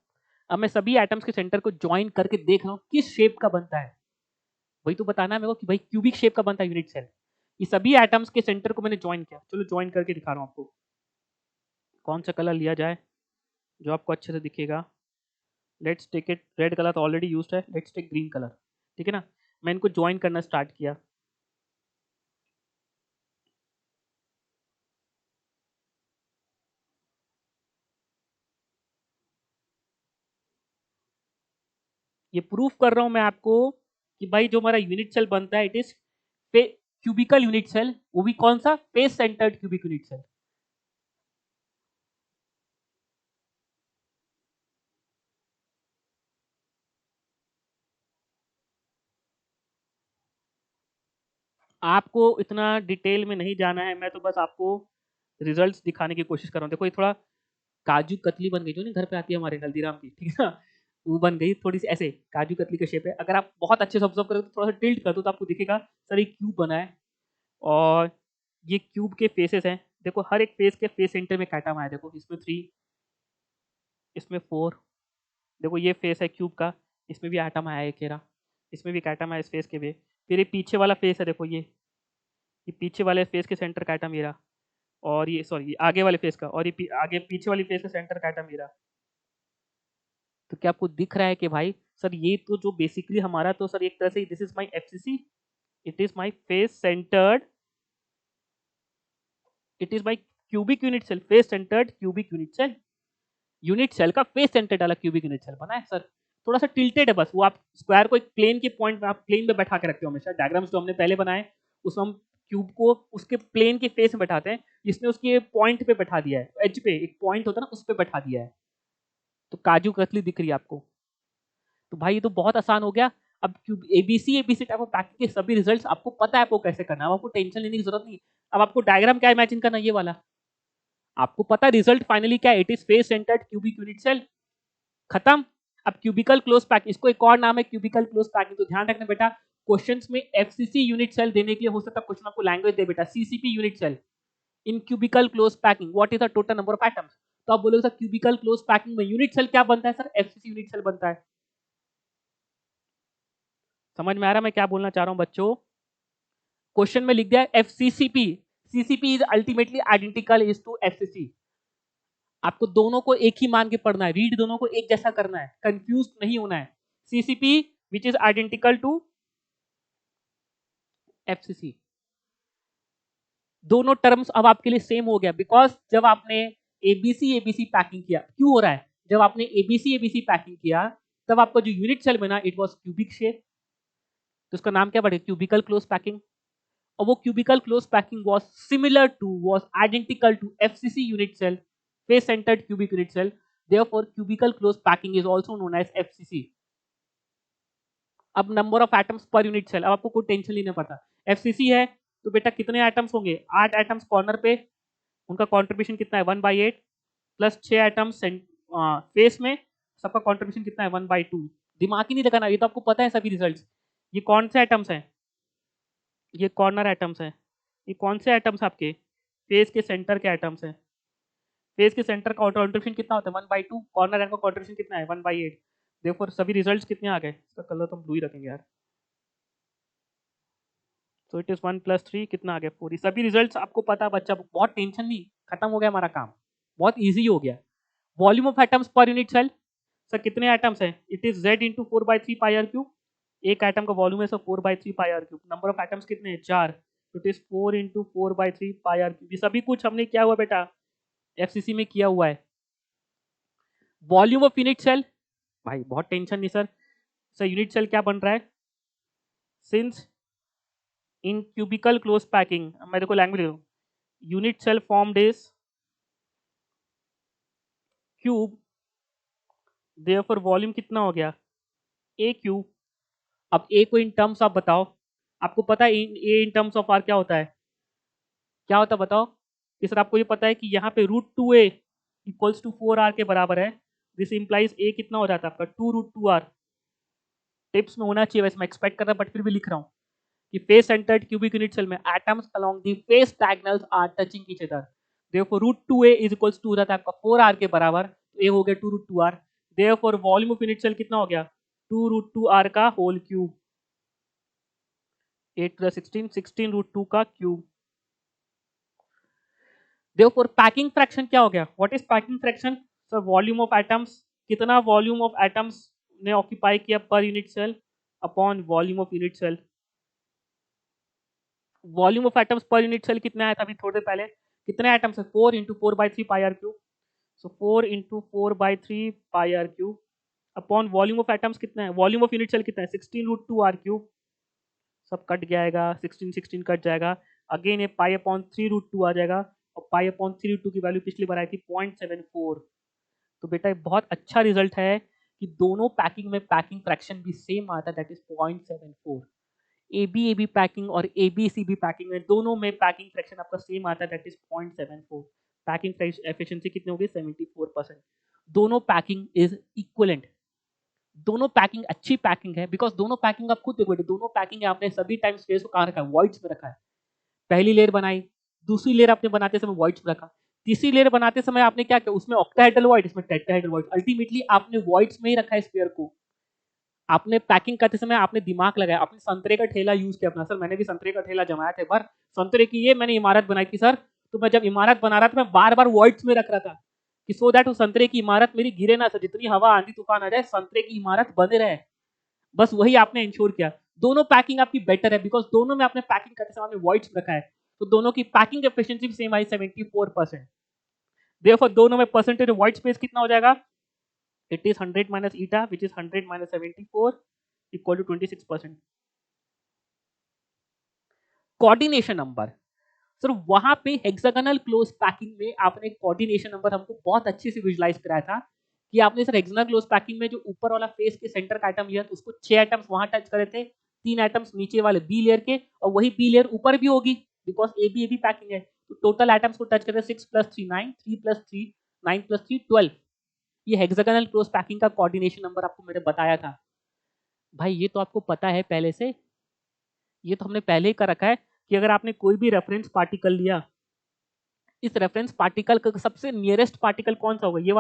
अब मैं सभी एटम्स के सेंटर को ज्वाइन करके देख रहा हूँ किस शेप का बनता है, वही तो बताना है मेरे को कि भाई क्यूबिक शेप का बनता है यूनिट सेल। ये सभी एटम्स के सेंटर को मैंने ज्वाइन किया, चलो ज्वाइन करके दिखा रहा हूँ आपको। कौन सा कलर लिया जाए जो आपको अच्छे से दिखेगा, let's take it, red colour तो ऑलरेडी यूज्ड है, लेट्स टेक ग्रीन कलर, ठीक है ना। मैं इनको ज्वाइन करना स्टार्ट किया, ये प्रूफ कर रहा हूं मैं आपको कि भाई जो हमारा यूनिट सेल बनता है it is cubical unit cell, वो भी कौन सा, face centred cubic unit cell. आपको इतना डिटेल में नहीं जाना है, मैं तो बस आपको रिजल्ट्स दिखाने की कोशिश कर रहा हूँ। देखो ये थोड़ा काजू कतली बन गई, जो नहीं घर पे आती है हमारे हल्दीराम की, ठीक है ना, वो बन गई थोड़ी सी ऐसे काजू कतली का शेप है। अगर आप बहुत अच्छे से ऑब्जर्व करोगे तो थोड़ा सा टिल्ट कर दो तो आपको दिखेगा सर ये क्यूब बना है, और ये क्यूब के फेसेस हैं। देखो हर एक फेस के फेस सेंटर में कैटम आया, देखो इसमें 3, इसमें 4, देखो ये फेस है क्यूब का, इसमें भी एटम आया है, केरा इसमें भी एक एटम है इस फेस के भी। फिर ये पीछे वाला फेस है, देखो ये कि पीछे वाले फेस के सेंटर का एटम ये रहा, और ये सॉरी आगे वाले फेस का, और ये आगे पीछे वाली फेस का सेंटर का एटम ये रहा। तो क्या आपको दिख रहा है कि भाई सर ये तो जो बेसिकली हमारा तो सर एक तरह से this is my FCC, it is my face centred, it is my cubic unit cell, face centred cubic unit cell. Unit cell का फेस सेंटर्ड वाला क्यूबिक यूनिट सेल बना है सर। थोड़ा सा टिल्टेड है बस, वो आप स्क्वायर को एक प्लेन के पॉइंट में आप प्लेन में बैठा के रखते हो हमेशा। डायग्राम्स जो हमने पहले बनाए उसमें हम क्यूब को उसके प्लेन के फेस में बैठाते हैं, जिसने उसके पॉइंट पे बैठा दिया है, एज पे एक पॉइंट होता है ना उस पे बैठा दिया है। तो काजू कतली दिख रही है आपको। तो भाई ये तो बहुत आसान हो गया। अब cube ABC ABC type of packing के सभी रिजल्ट्स आपको पता है आपको कैसे करना है, अब आपको टेंशन लेने की जरूरत नहीं। अब आपको डायग्राम क्या इमेजिन करना है, ये वाला आपको पता है रिजल्ट फाइनली क्या है, it is face centred cubic unit cell. खत्म। अब क्यूबिकल क्लोज पैकिंग, इसको एक और नाम है क्यूबिकल क्लोज पैकिंग। तो ध्यान रखना बेटा, क्वेश्चंस में एफसीसी यूनिट सेल देने के लिए हो सकता है क्वेश्चन आपको लैंग्वेज दे बेटा CCP unit cell in cubical close packing, what is the total number of atoms. तो आप बोलोगे सर क्यूबिकल क्लोज पैकिंग में यूनिट सेल क्या बनता है, सर एफसीसी यूनिट सेल बनता है। समझ में आ रहा है मैं क्या बोलना चाह रहा हूं बच्चों। क्वेश्चन में लिख दिया FCCP, CCP is ultimately identical is to FCC. आपको दोनों को एक ही मान के पढ़ना है, रीड दोनों को एक जैसा करना है, कंफ्यूज नहीं होना है। CCP which is identical to FCC. दोनों टर्म्स अब आपके लिए सेम हो गया, बिकॉज जब आपने एबीसी एबीसी पैकिंग किया, क्यों हो रहा है, जब आपने एबीसी एबीसी पैकिंग किया तब आपका जो यूनिट सेल बना इट वाज क्यूबिक शेप, तो उसका नाम क्या पड़ेगा, क्यूबिकल क्लोज पैकिंग। और वो cubical close packing was similar to, was identical to FCC unit cell, face centred cubic unit cell, therefore cubical close packing is also known as FCC. अब number of atoms per unit cell, अब आपको कोई टेंशन नहीं पड़ता। एफसीसी है तो बेटा कितने एटम्स होंगे, 8 एटम्स कॉर्नर पे, उनका कंट्रीब्यूशन कितना है 1/8, प्लस 6 एटम्स फेस में, सबका कंट्रीब्यूशन कितना है 1/2। दिमाग ही नहीं लगाना, ये तो आपको पता है सभी रिजल्ट्स। ये कौन से एटम्स हैं, ये कॉर्नर एटम्स हैं। ये कौन से एटम्स आपके फेस के सेंटर के एटम्स हैं। फेस के सेंटर का कंट्रीब्यूशन कितना होता है 1/2, कॉर्नर एटम का कंट्रीब्यूशन कितना है 1/8। देखो सभी रिजल्ट्स कितने आ गए, इसका कलर तो हम ब्लू ही रखेंगे यार। सो इट इज 1 + 3 कितना आ गया 4। सभी रिजल्ट्स आपको पता है बच्चा, बहुत टेंशन नहीं, खत्म हो गया हमारा काम, बहुत ईजी हो गया। Volume of atoms per unit cell, sir कितने एटम्स हैं, it is Z × 4/3 pi r cube. एक एटम का वॉल्यूम है sir 4/3 pi r cube. Number of atoms कितने हैं 4, तो it is 4 × 4/3 pi r cube. ये सभी कुछ हमने क्या हुआ बेटा एफसीसी में किया हुआ है। वॉल्यूम ऑफ यूनिट सेल, भाई बहुत टेंशन नहीं सर। सर यूनिट सेल क्या बन रहा है, since in cubical close packing, मैं देखो language unit cell formed is cube, therefore volume कितना हो गया ए क्यूब। अब ए को इन टर्म्स आप बताओ, आपको पता है ए इन टर्म्स ऑफ आर क्या होता है, क्या होता है बताओ। कि सर आपको ये पता है कि यहाँ पे √2a इक्वल्स टू 4r के बराबर है, दिस इंप्लाइज ए कितना हो जाता है आपका 2√2r। टिप्स में होना चाहिए वैसे, मैं एक्सपेक्ट कर रहा बट फिर भी लिख रहा हूँ कि face centred cubic unit cell में atoms along the face diagonals are touching each other, therefore √2a is equals to हो जाता है आपका 4r के बराबर, तो a हो गया 2√2r, therefore volume of unit cell कितना हो गया 2√2r का होल क्यूब, 8 + 16 16√2 का क्यूब। देयरफॉर पैकिंग फ्रैक्शन क्या हो गया, what is packing fraction, sir volume of atoms, कितना वॉल्यूम ऑफ एटम्स ने ऑक्यूपाई किया per unit cell upon volume of unit cell. Volume of atoms per unit cell कितना है अभी थोड़ी देर पहले, कितने एटम्स है 4 × 4/3 pi r cube, so 4 × 4/3 pi r cube upon volume of atoms कितना है, वॉल्यूम ऑफ यूनिट सेल कितना है 16√2r क्यूब। सब कट जाएगा, 16 16 कट जाएगा, अगेन ये π/3√2 आ जाएगा, और π/3√2 की वैल्यू पिछली बार आई थी 0.74। तो बेटा ये बहुत अच्छा रिजल्ट है कि दोनों पैकिंग में पैकिंग फ्रैक्शन भी सेम आता है, दैट इज 0.74। AB पैकिंग और ABCB पैकिंग में दोनों में पैकिंग फ्रैक्शन आपका सेम आता है, दैट इज 0.74। पैकिंग एफिशिएंसी कितनी होगी 74%। दोनों पैकिंग इज इक्विवेलेंट, दोनों पैकिंग अच्छी पैकिंग है, बिकॉज दोनों पैकिंग आप खुद देखो, दोनों पैकिंग आपने सभी टाइम स्पेस को कहाँ रखा है, वॉइड्स में रखा है। पहली लेयर बनाई, दूसरी लेयर आपने बनाते समय वॉइड्स में रखा, तीसरी लेयर बनाते समय आपने क्या किया, उसमें ऑक्टाहेड्रल वॉइड, इसमें टेट्राहेड्रल वॉइड, अल्टीमेटली आपने वॉइड्स में ही रखा है स्फीयर को। आपने पैकिंग करते समय आपने दिमाग लगाया, आपने संतरे का ठेला यूज किया अपना। सर मैंने भी संतरे का ठेला जमाया था एक बार, संतरे की ये मैंने इमारत बनाई थी सर। तो मैं जब इमारत बना रहा था मैं बार बार वॉइड्स में रख रहा था कि सो दैट वो संतरे की इमारत मेरी गिरे ना सर, जितनी हवा आंधी तूफान आ जाए संतरे की इमारत बने रहे। बस वही आपने इंश्योर किया। दोनों पैकिंग आपकी बेटर है बिकॉज दोनों में आपने पैकिंग करते समय आपने वॉइड्स रखा है, तो दोनों की पैकिंग एफिशिएंसी सेम आई 74%। देयरफॉर दोनों में परसेंटेज ऑफ व्हाइट स्पेस कितना हो जाएगा? It is 100 minus eta which is 100 minus 74 equal to 26%। Coordination number, sir वहां पे हेक्सागोनल क्लोज पैकिंग में आपने कोऑर्डिनेशन नंबर हमको बहुत अच्छे से विजुलाइज कराया था कि आपने सर हेक्सागोनल क्लोज पैकिंग में जो ऊपर वाला फेस के सेंटर का आइटम लिया उसको 6 आइटम्स वहां टच करे थे, 3 आइटम्स नीचे वाले बी लेयर के, और वही बी लेयर ऊपर भी होगी बिकॉज ए बी पैकिंग है। तो टोटल आइटम्स को टच करते 6 प्लस 3 9, 3 प्लस 3 9 प्लस 3 12। ये हेक्सागोनल क्लोज पैकिंग का कोऑर्डिनेशन नंबर आपको मैंने बताया था। भाई ये तो आपको पता है पहले से, ये तो हमने पहले ही कर रखा है कि अगर आपने कोई भी रेफरेंस पार्टिकल लिया, इस रेफरेंस पार्टिकल का सबसे नियरेस्ट पार्टिकल कौन सा होगा? ये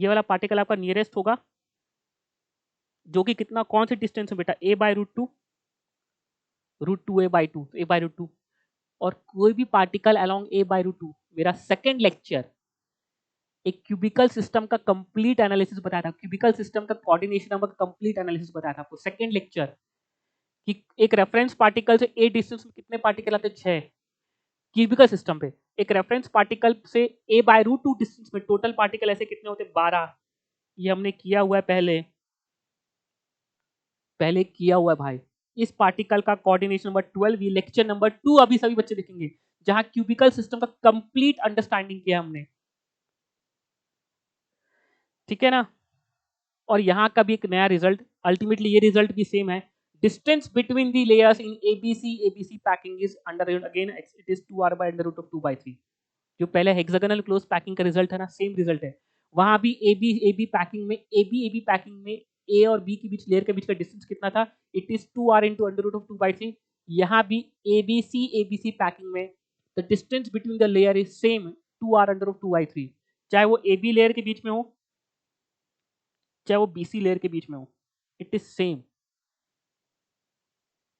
वाला पार्टिकल आपका नियरेस्ट होगा, जो कि कितना कौन सी डिस्टेंस है बेटा? a by root two a by two, a by root two. और कोई भी particle along a by root two, मेरा सेकेंड लेक्चर एक क्यूबिकल सिस्टम का कंप्लीट एनालिसिस बताया था, क्यूबिकल सिस्टम का कोऑर्डिनेशन नंबर का कंप्लीट एनालिसिस बताया था आपको सेकेंड लेक्चर, कि एक रेफरेंस पार्टिकल से a डिस्टेंस में कितने पार्टिकल आते हैं? 6 क्यूबिकल सिस्टम पे। एक रेफरेंस पार्टिकल से a by root two distance में टोटल पार्टिकल ऐसे कितने होते हैं? 12। ये हमने किया हुआ है पहले किया हुआ है भाई। इस पार्टिकल का कोऑर्डिनेशन नंबर 12, ये लेक्चर नंबर 2 अभी सभी बच्चे देखेंगे, जहां क्यूबिकल सिस्टम का कंप्लीट अंडरस्टैंडिंग किया हमने, ठीक है ना। और यहाँ का भी एक नया रिजल्ट, अल्टीमेटली ये रिजल्ट भी सेम है। Distance between the layers in ABC packing is under again it is 2r by under root of 2/3। जो पहले हेक्सागोनल क्लोज पैकिंग का रिजल्ट है ना, सेम रिजल्ट है। वहां भी एबी पैकिंग में एबी पैकिंग में ए और बी के बीच लेयर के बीच का डिस्टेंस कितना था? It is 2r into under root of 2/3। यहाँ भी एबीसी पैकिंग में the distance between the layer is same 2r under root 2/3, चाहे वो एबी लेयर के बीच में हो चाहे वो बीसी लेयर के बीच में हो, इट इज सेम।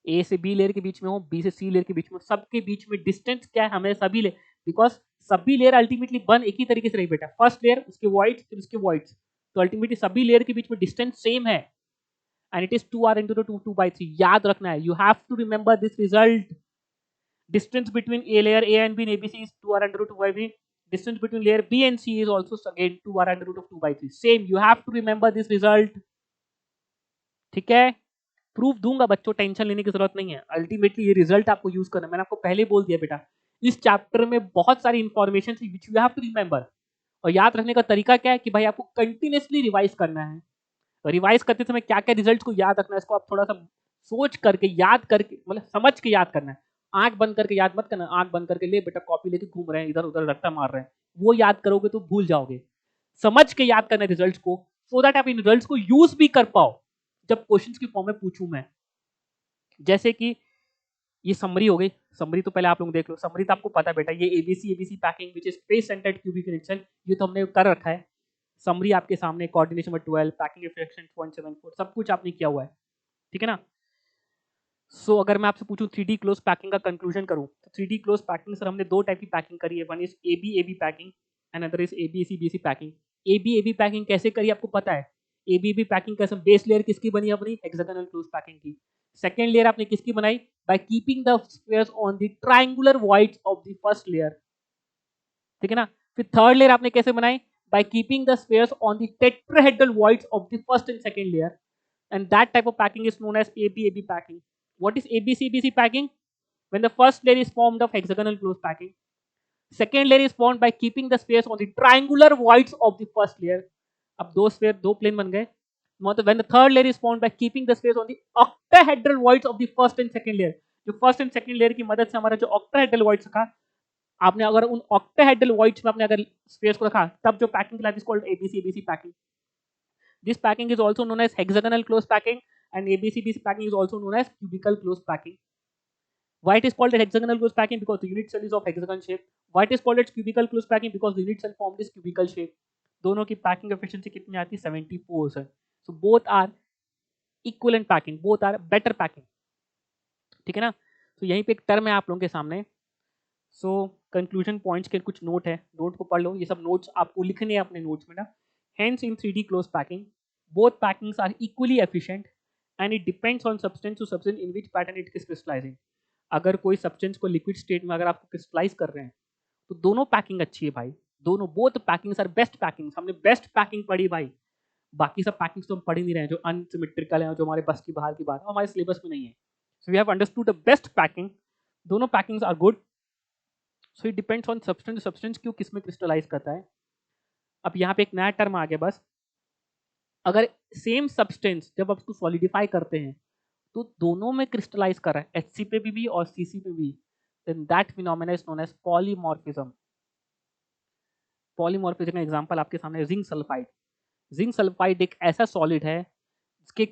ए से बी लेयर के बीच में हो, बी से सी लेयर के बीच में हो, सबके बीच में डिस्टेंस क्या है? हमें सभी लेयर, बिकॉज सभी लेयर अल्टीमेटली बन एक ही तरीके से रही बेटा, फर्स्ट लेयर उसके वॉइड्स फिर उसके वॉइड्स, तो अल्टीमेटली सभी लेयर के बीच में डिस्टेंस सेम है and it is 2r into the 2/3। याद रखना है, you have to remember this result. Distance between A layer A and B in ABC is 2r under root of 2/3। Distance between layer B and C is also again 2r under root of 2/3। Same, you have to remember this result, ठीक है। प्रूफ दूंगा बच्चों, टेंशन लेने की जरूरत नहीं है। अल्टीमेटली ये रिजल्ट आपको यूज करना है, मैंने आपको पहले बोल दिया बेटा। इस चैप्टर में बहुत सारी information which you have to remember, और याद रखने का तरीका क्या है कि भाई आपको कंटिन्यूसली रिवाइज करना है। रिवाइज करते समय क्या क्या रिजल्ट को याद रखना है, इसको आप थोड़ा सा सोच करके याद करके, मतलब समझ के याद करना है। आंख बंद करके याद मत करना, आंख बंद करके ले बेटा कॉपी लेके घूम रहे हैं इधर उधर रट्टा मार रहे हैं, वो याद करोगे तो भूल जाओगे। समझ के याद करना है रिजल्ट्स को, सो दैट आप इन रिजल्ट्स को यूज भी कर पाओ जब क्वेश्चंस की फॉर्म में पूछूं मैं। जैसे कि ये समरी हो गई, समरी तो पहले आप लोग देख लो, समरी तो आपको पता है बेटा, ये ABC packing which is face centred cubic reaction, ये तो हमने कर रखा है। समरी आपके सामने, कोऑर्डिनेशन नंबर 12, पैकिंग रिफ्लेक्शन 0.74, सब कुछ आपने किया हुआ है, ठीक है ना। सो अगर मैं आपसे पूछूं 3D क्लोज पैकिंग का कंक्लूजन करूं, तो 3D क्लोज पैकिंग सर हमने दो टाइप की पैकिंग करी है, one is AB packing and other is ABC packing. AB packing कैसे करी आपको पता है? एबी पैकिंग कैसे, बेस लेयर किसकी बनी अपनी? हेक्सागोनल क्लोज पैकिंग की। सेकेंड लेयर आपने किसकी बनाई? By keeping the squares on the triangular voids of the first layer, ठीक है ना। फिर थर्ड लेयर आपने कैसे बनाई? By keeping the squares on the tetrahedral voids of the first and second layer, and that type of packing is known as AB packing. What is ABC packing? When the first layer is formed of hexagonal close packing, second layer is formed by keeping the space on the triangular voids of the first layer. अब दो स्फीयर दो प्लेन बन गए, मतलब when the third layer is formed by keeping the space on the octahedral voids of the first and second layer, जो फर्स्ट एंड सेकंड लेयर की मदद से हमारा जो ऑक्टाहेड्रल वॉइड्स रखा, आपने अगर उन ऑक्टाहेड्रल वॉइड्स में आपने अगर स्पेस को रखा, तब जो पैकिंग कहलाती है called ABC packing. This packing is also known as hexagonal close packing, and ABCBC packing is also known as cubical close packing. Why it is called as hexagonal close packing? Because the unit cell is of hexagon shape. Why it is called as cubical close packing? Because the unit cell formed is cubical shape. दोनों की पैकिंग एफिशिएंसी कितनी आती है? 74 sir. So both are equivalent packing, both are better packing, ठीक है ना। तो यहीं पे एक टर्म है आप लोगों के सामने। सो कंक्लूजन पॉइंट्स के कुछ नोट है, नोट को पढ़ लो, ये सब नोट्स आपको लिखने हैं अपने नोट्स में ना। Hence in 3D close packing both packings are equally efficient and it depends on substance to substance in which pattern it is crystallising. अगर कोई सब्सटेंस को लिक्विड स्टेट में अगर आपको क्रिस्टलाइज कर रहे हैं तो दोनों पैकिंग अच्छी है भाई, दोनों both packings are best packings. हमने बेस्ट पैकिंग पढ़ी भाई, बाकी सब पैकिंग्स तो हम पढ़ ही नहीं रहे हैं जो अनसिमेट्रिकल है, जो हमारे बस की बाहर की बात है, हमारे सिलेबस में नहीं है। So we have understood the best packing, दोनों packings are good. So it depends on substance, substance क्यों किस में क्रिस्टलाइज करता है। अब यहाँ पे एक नया टर्म आ गया बस, अगर सेम सब्सटेंस जब आप उसको सॉलिडिफाई करते हैं तो दोनों में क्रिस्टलाइज कर रहा है, HC पे भी और CC पे भी, then that phenomena is known as polymorphism. Polymorphism का एग्जांपल आपके सामने जिंक सल्फाइड। जिंक सल्फाइड एक ऐसा सॉलिड है जिसके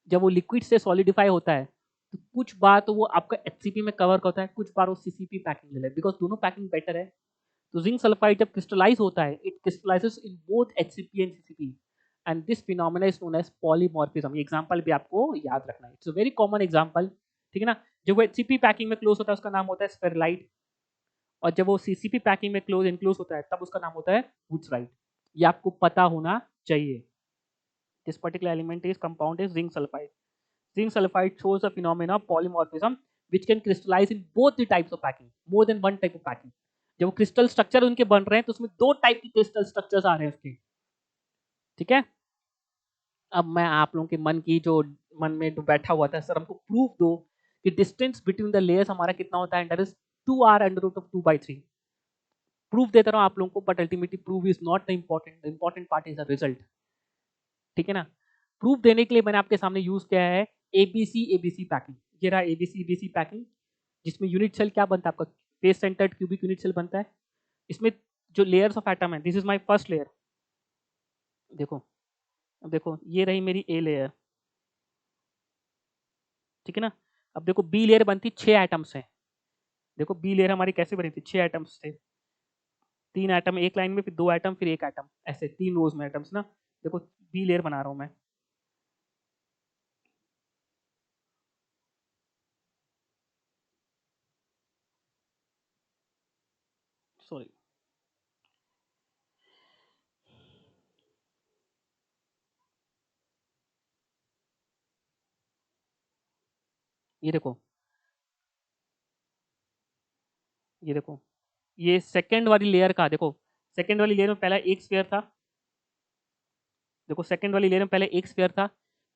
जब वो लिक्विड से सॉलिडिफाई होता है तो कुछ बार तो वो आपका HCP में कवर होता है, कुछ बार वो CCP पैकिंग ले लेता है, बिकॉज दोनों पैकिंग बेटर है। तो जिंक सल्फाइड जब क्रिस्टलाइज होता है it crystallizes in both HCP and CCP and this phenomena is known as polymorphism. ये एग्जांपल भी आपको याद रखना है, it's a very common example, ठीक है ना। जब वो HCP पैकिंग में क्लोज होता है उसका नाम होता है स्फेरलाइट, और जब वो CCP पैकिंग में क्लोज इनक्लोज होता है तब उसका नाम होता है वुड्सराइट। ये आपको पता होना चाहिए। This particular element is compound is zinc sulphide. Zinc sulfide shows a phenomena of polymorphism which can crystallize in both the types of packing, more than one type of packing। जब क्रिस्टल स्ट्रक्चर उनके बन रहे हैं तो उसमें दो टाइप की क्रिस्टल स्ट्रक्चर्स आ रहे हैं उसके, ठीक है। अब मैं आप लोगों के मन की जो मन में जो बैठा हुआ था, सर हमको प्रूफ दो कि डिस्टेंस बिटवीन द लेयर्स हमारा कितना होता है, that is 2r under root of 2/3। Proof देता रहा हूँ आप लोगों को, but ultimately proof is not the important part is the result, ठीक है ना। प्रूफ देने के लिए मैंने आपके सामने यूज किया है एबीसी पैकिंग। ये रहा एबीसी पैकिंग, जिसमें यूनिट सेल क्या बनता है आपका, face centred cubic unit cell बनता है। इसमें जो लेयर्स ऑफ एटम है, this is my first layer. देखो, अब देखो ये रही मेरी ए लेयर, ठीक है ना। अब देखो बी लेयर बनती 6 एटम्स से। देखो बी लेयर हमारी कैसे बनी थी, 6 एटम्स थे, 3 एटम एक लाइन में, फिर 2 एटम, फिर 1 एटम, ऐसे 3 रोज में एटम्स ना। देखो बी लेयर बना रहा हूं मैं, सॉरी, ये देखो, ये देखो, ये सेकंड वाली लेयर का देखो, सेकंड वाली लेयर में पहला एक स्फीयर था। देखो सेकंड वाली लेयर में पहले एक स्फीयर था,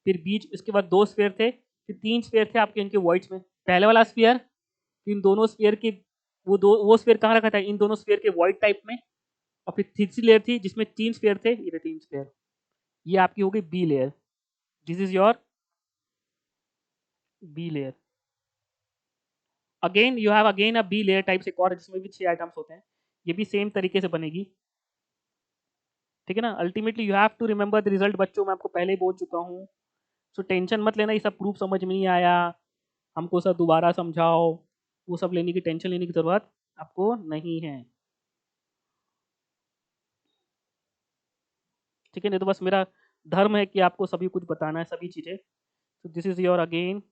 फिर बीच इसके बाद 2 स्फीयर थे, फिर 3 स्फीयर थे आपके इनके वॉइड्स में। पहले वाला स्फीयर, इन दोनों स्फीयर की वो स्फीयर कहाँ रखा था, इन दोनों स्फीयर के वॉइड टाइप में। और फिर तीसरी लेयर थी जिसमें 3 स्फीयर थे, ये 3 स्फीयर, ये आपकी हो गई B layer. This is your B layer. Again you have again a B layer type, एक और जिसमें भी 6 आइटम्स होते हैं, ये भी सेम तरीके से बनेगी, ठीक है ना। Ultimately you have to remember the result. बच्चों मैं आपको पहले ही बोल चुका हूँ, सो टेंशन मत लेना, ये सब प्रूफ समझ में नहीं आया हमको सर दोबारा समझाओ, वो सब लेने की टेंशन लेने की जरूरत आपको नहीं है, ठीक है। नहीं तो बस मेरा धर्म है कि आपको सभी कुछ बताना है, सभी चीजें। तो this is your again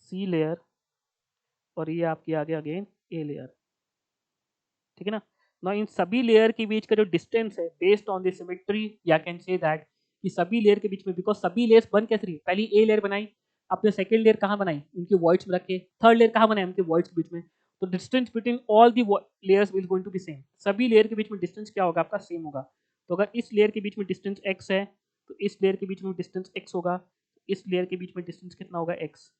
C layer, और ये आपकी आ गया अगेन ए लेयर, ठीक है ना। ना इन सभी लेयर के बीच का जो डिस्टेंस है बेस्ड ऑन द सिमेट्री, या कैन से दैट कि सभी लेयर के बीच में, बिकॉज सभी लेयर्स बन कैसे रही, पहली ए लेयर बनाई, आपने सेकंड लेयर कहाँ बनाई, इनके वॉइड्स में रखे, थर्ड लेयर कहाँ बनाई, इनके वॉइड्स के बीच में। तो distance between all the layers is going to be same. सभी लेयर के बीच में डिस्टेंस क्या होगा आपका, सेम होगा। तो अगर इस लेयर के बीच में डिस्टेंस x है तो इस लेयर के बीच में डिस्टेंस x होगा, इस लेयर के बीच में डिस्टेंस कितना होगा, x,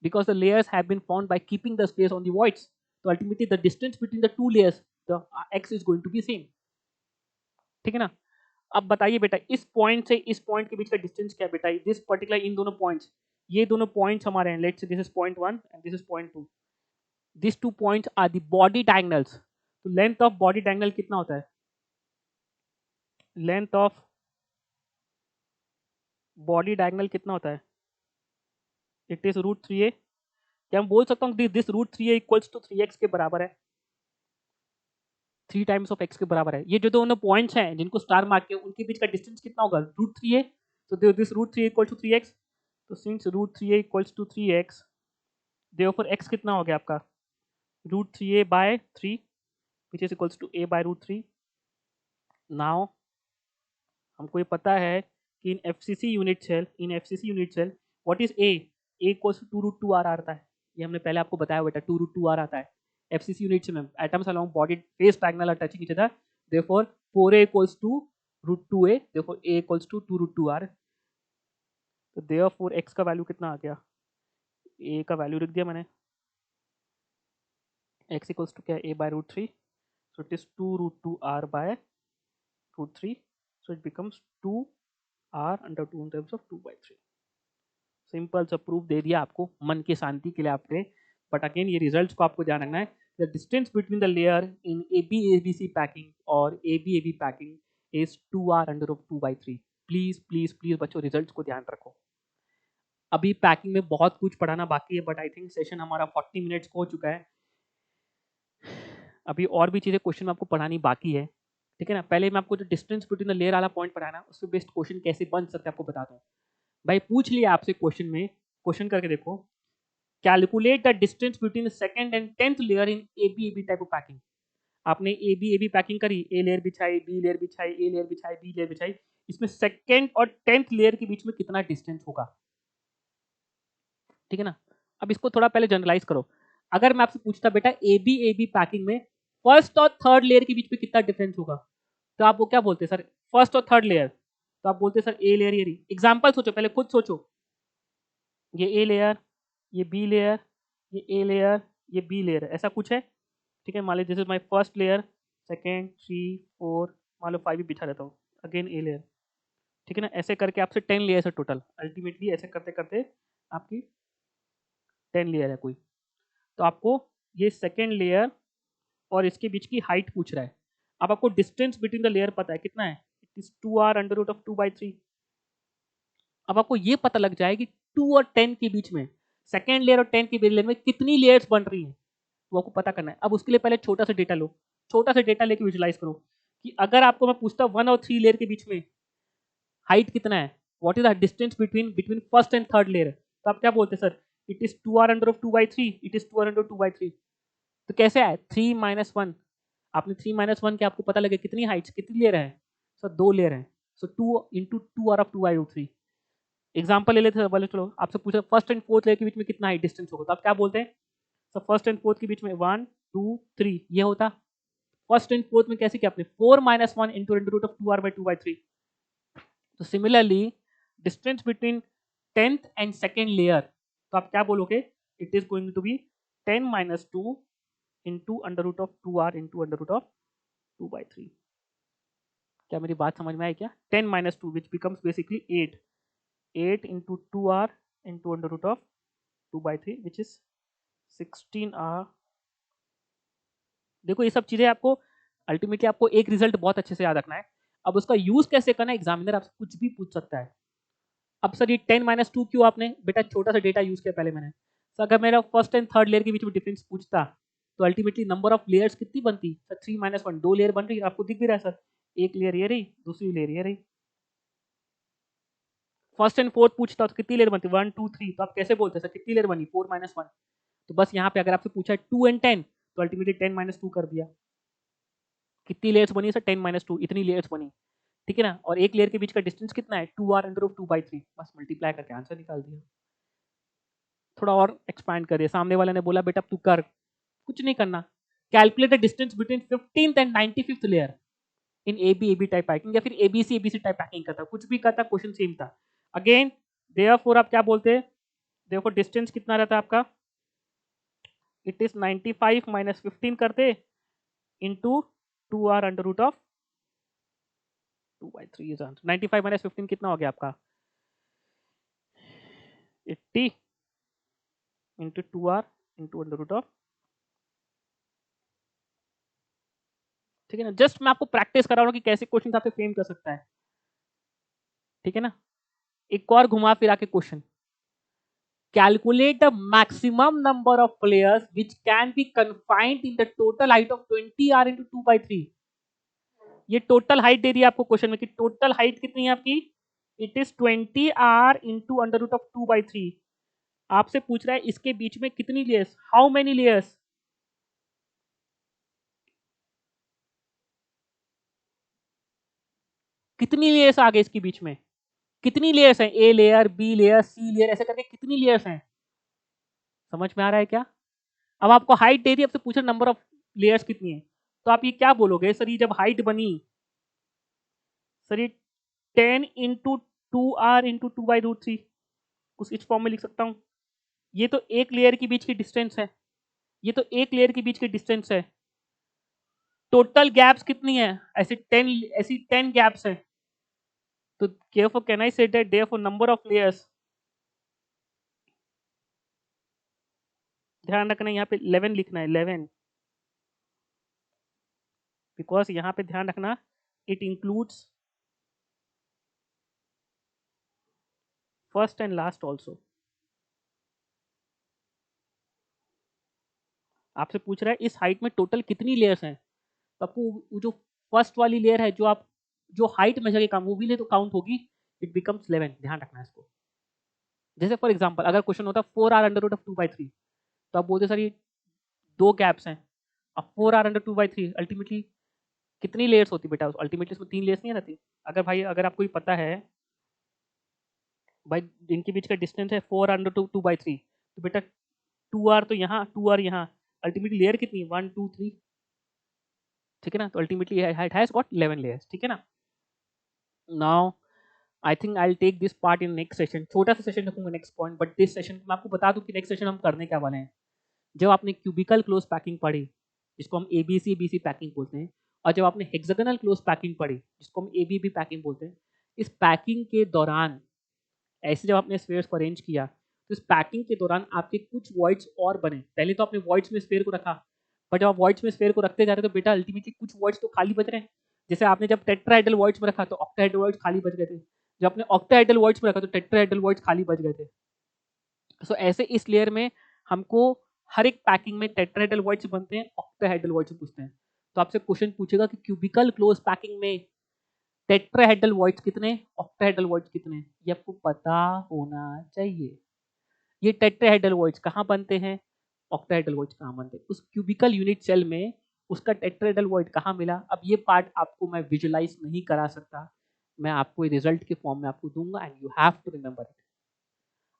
because the layers have been formed by keeping the space on the voids. So ultimately the distance between the two layers, the x is going to be same, ठीक है ना। अब बताइए बेटा इस पॉइंट से इस पॉइंट के बीच का डिस्टेंस क्या है बेटा, दिस पर्टिकुलर इन दोनों पॉइंट्स, ये दोनों पॉइंट्स हमारे हैं, let's say this is point 1 and this is point 2, this 2 points are the body diagonals. तो लेंथ ऑफ बॉडी डायगोनल कितना होता है, लेंथ ऑफ बॉडी डायगोनल कितना होता है, इट इज √3a। क्या मैं बोल सकता हूँ this √3a equals to 3x के बराबर है, 3 टाइम्स ऑफ x के बराबर है। ये जो दोनों पॉइंट्स हैं जिनको स्टार मार्क किया उनके बीच का डिस्टेंस कितना होगा? √3a। तो this √3a equal to 3x। तो since √3a equals to 3x, therefore x कितना हो गया आपका? √3a by 3 which is equals to a by √3। Now हमको ये पता है कि in FCC unit cell what is a? a equals to 2√2r आता है। ये हमने पहले आपको बताया बेटा, 2√2r आता है एफसीसी यूनिट सेल में। Atoms along body face diagonal are touching each other, therefore 4a equals to √2a, therefore a equals to 2√2r। तो देयरफॉर x का वैल्यू कितना आ गया? a का वैल्यू लिख दिया मैंने, x इक्वल्स टू क्या है? a by √3, so it is 2√2r by √3, so it becomes 2r under 2 in terms of 2/3। Simple सा प्रूफ दे दिया आपको मन की शांति के लिए आपने। बट अगेन ये रिजल्ट्स को आपको ध्यान रखना है। The distance between the layer in AB-ABC packing और AB-AB packing is 2r under of 2/3। Please please please बच्चों रिजल्ट्स को ध्यान रखो। अभी पैकिंग में बहुत कुछ पढ़ाना बाकी है, बट आई थिंक सेशन हमारा 40 मिनट्स हो चुका है। अभी और भी चीज़ें क्वेश्चन में आपको पढ़ानी बाकी है, ठीक है ना। पहले मैं आपको जो डिस्टेंस बिटवीन द लेयर वाला पॉइंट पढ़ाना, उस पे बेस्ड क्वेश्चन कैसे बन सकते हैं आपको बताता हूँ। भाई पूछ लिया आपसे क्वेश्चन में, क्वेश्चन करके देखो, calculate the distance between the second and 10th layer in AB-AB type of packing. आपने AB-AB पैकिंग करी, ए लेयर बिछाई, बी लेयर बिछाई, ए लेयर बिछाई, बी लेयर बिछाई, इसमें सेकंड और 10th लेयर के बीच में कितना डिस्टेंस होगा, ठीक है ना। अब इसको थोड़ा पहले जनरलाइज करो। अगर मैं आपसे पूछता बेटा AB-AB पैकिंग में फर्स्ट और थर्ड लेयर के बीच में कितना डिफरेंस होगा, तो आप वो क्या बोलते सर? फर्स्ट और थर्ड लेयर, तो आप बोलते सर ए लेयर ये रही। एग्जांपल सोचो, पहले खुद सोचो, ये ए लेयर, ये बी लेयर, ये ए लेयर, ये बी लेयर, ऐसा कुछ है, ठीक है। मान लीजिए this is my first layer, second, 3, 4, मान लो 5 भी बिठा रहता हूँ, अगेन ए लेयर, ठीक है ना। ऐसे करके आपसे 10 लेयर है टोटल, अल्टीमेटली ऐसे करते करते आपकी 10 लेयर है कोई। तो आपको ये सेकंड लेयर और इसके बीच की हाइट पूछ रहा है। अब आपको डिस्टेंस बिटवीन द लेयर पता है कितना है, it is 2r under root of 2/3। अब आपको ये पता लग जाए कि 2 और 10 के बीच में, सेकंड लेयर और 10 के लेयर में कितनी लेयर्स बन रही हैं, वो आपको पता करना है। अब उसके लिए पहले छोटा सा डेटा लो, छोटा सा डेटा लेके विजुलाइज करो कि अगर आपको मैं पूछता 1 और 3 लेयर के बीच में हाइट कितना है, what is the distance between first and third layer, तो आप क्या बोलते हैं sir? It is 2r under of 2/3, it is 2r under 2/3। तो कैसे आए? 3 - 1, आपने 3 - 1 के आपको पता लगे कितनी हाइट्स, कितनी लेयर है सर? 2 लेयर है। सो 2 इंटू 2r ऑफ 2/3। एग्जाम्पल ले लेते हैं, बोले चलो आपसे पूछा फर्स्ट एंड फोर्थ लेयर के बीच में कितना हाइट डिस्टेंस होगा, तो आप क्या बोलते हैं सर? फर्स्ट एंड फोर्थ के बीच में 1 2 3 ये होता। फर्स्ट एंड फोर्थ में कैसे किया आपने? 4 - 1 into under root of 2r/2/3। तो similarly distance between 10th and second layer, तो आप क्या बोलोगे? It is going to be 10 - 2 into under root of 2r into under root of 2/3। क्या मेरी बात समझ में आई क्या? 10 - 2 which becomes basically 8 into 2r into under root of 2/3 which is 16r। देखो ये सब चीजें आपको अल्टीमेटली आपको एक रिजल्ट बहुत अच्छे से याद रखना है। अब उसका यूज कैसे करना है, एग्जामिनर आपसे कुछ भी पूछ सकता है। अब सर ये 10 - 2 क्यों? आपने बेटा छोटा सा डेटा यूज किया पहले मैंने। सर अगर मेरा फर्स्ट एंड थर्ड लेयर के बीच में डिफरेंस पूछता तो अल्टीमेटली नंबर ऑफ लेयर्स कितनी बनती सर? 3 - 1, 2 लेयर बन रही है, आपको दिख भी रहा है सर। एक लेयर ये रही, दूसरी लेयर ये रही। फर्स्ट एंड फोर्थ पूछता तो कितनी लेयर बनती? 1 2 3, तो आप कैसे बोलते सर कितनी लेयर बनी? 4 - 1। तो बस यहाँ पे अगर आपसे पूछा है 2 एंड 10, तो अल्टीमेटली 10 - 2 कर दिया। कितनी लेयर्स बनी सर? 10 - 2, इतनी लेयर्स बनी, ठीक है ना। और एक लेयर के बीच का डिस्टेंस कितना है? 2r अंडर ऑफ 2/3, बस मल्टीप्लाई करके आंसर निकाल दिया। थोड़ा और एक्सपैंड करिए। सामने वाले ने बोला बेटा तू कर, कुछ नहीं करना। Calculate the distance between 15th and 95th layer in AB-AB type packing, या फिर ABC-ABC टाइप पैकिंग करता, कुछ भी करता, क्वेश्चन सेम था। अगेन देयरफॉर आप क्या बोलते हैं? देयरफॉर डिस्टेंस कितना रहता है आपका? इट इज 95 - 15 करते into 2r under root of 2/3 is answer. 95 - 15 कितना हो गया आपका? 80 into 2r into under root of, ठीक है ना। जस्ट मैं आपको प्रैक्टिस करा रहा हूँ कि कैसे क्वेश्चन आपसे फ्रेम कर सकता है, ठीक है ना। एक और घुमा फिरा के question, Calculate the maximum number of players which can be confined in the total height of 20 r into 2/3. ये टोटल हाइट दे दी आपको क्वेश्चन में कि टोटल हाइट कितनी है आपकी, it is 20 r into under root of 2/3. आपसे पूछ रहा है इसके बीच में कितनी लेयर्स, हाउ मेनी लेयर्स, कितनी लेयर्स आ गए इसके बीच में, कितनी लेयर्स हैं, A layer, B layer, C layer, ऐसे करके कितनी लेयर्स हैं, समझ में आ रहा है क्या? अब आपको हाइट दे दी, आपसे पूछा नंबर ऑफ लेयर्स कितनी है, तो आप ये क्या बोलोगे सर, ये जब हाइट बनी सर, ये 10 इंटू 2r इंटू 2/√3 कुछ इस फॉर्म में लिख सकता हूं. ये तो एक लेयर के बीच की डिस्टेंस है, ये तो एक लेयर के बीच की डिस्टेंस है. टोटल गैप्स कितनी है, ऐसी 10 गैप्स है. तो therefore can I say that therefore number of layers, ध्यान रखना यहाँ पे 11 लिखना है, 11, बिकॉज यहाँ पे ध्यान रखना it includes first and last also. आपसे पूछ रहा है इस हाइट में टोटल कितनी लेयर्स हैं, तो आपको जो फर्स्ट वाली लेयर है, जो आप जो हाइट मेजर के काम वो भी ले तो काउंट होगी, इट बिकम्स 11. ध्यान रखना है इसको. जैसे फॉर एग्जांपल अगर क्वेश्चन होता 4r अंडर रूट ऑफ 2/3, तो आप बोलते सर ये दो गैप्स हैं. अब 4r अंडर 2/3 अल्टीमेटली कितनी लेयर्स होती बेटा, अल्टीमेटली उसमें 3 लेयर्स नहीं रहती. अगर भाई अगर आपको ये पता है भाई इनके बीच का डिस्टेंस है 4r अंडर 2/3, तो बेटा 2r तो यहाँ 2r यहाँ, अल्टीमेटली लेयर कितनी है 1 2 3, ठीक है ना. तो ultimately height has got 11 layers, ठीक है ना. Now I think I will take this part in next session, छोटा सा सेशन रखूंगा next point, but this session मैं आपको बता दूं कि नेक्स्ट सेशन हम करने क्या वाले हैं. जब आपने क्यूबिकल क्लोज पैकिंग पढ़ी, जिसको हम एबीसी पैकिंग बोलते हैं, और जब आपने हेक्सागोनल क्लोज पैकिंग पढ़ी, जिसको हम एबीबी पैकिंग बोलते हैं, इस पैकिंग के दौरान ऐसे जब आपने स्फीयर्स को अरेंज किया, तो इस पैकिंग के दौरान आपके कुछ वॉइड्स और बने. पहले तो आपने वॉइड्स में स्फीयर को रखा, पर जब आप वॉइड्स में स्फीयर को रखते जा रहे हो तो बेटा अल्टीमेटली कुछ वॉइड्स तो खाली बच रहे हैं. जैसे आपने जब टेट्राहेड्रल वॉइड्स में रखा तो ऑक्टाहेड्रल वॉइड्स खाली बच गए थे, जब आपने ऑक्टाहेड्रल वॉइड्स में रखा तो टेट्राहेड्रल वॉइड्स खाली बच गए थे. सो ऐसे इस लेयर में हमको हर एक पैकिंग में टेट्राहेड्रल वॉइड्स बनते हैं, ऑक्टाहेड्रल वॉइड्स पूछते हैं. तो आपसे क्वेश्चन पूछेगा कि क्यूबिकल क्लोज पैकिंग में टेट्राहेड्रल वॉइड्स कितने, ऑक्टाहेड्रल वॉइड्स कितने, ये आपको पता होना चाहिए. ये टेट्राहेड्रल वॉइड्स कहाँ बनते हैं, ऑक्टाहेड्रल वॉइड्स कहाँ बनते हैं, उस क्यूबिकल यूनिट सेल में उसका टेट्राहेड्रल वॉइड कहाँ मिला. अब ये पार्ट आपको मैं विजुलाइज नहीं करा सकता, मैं आपको रिजल्ट के फॉर्म में आपको दूंगा and you have to remember it.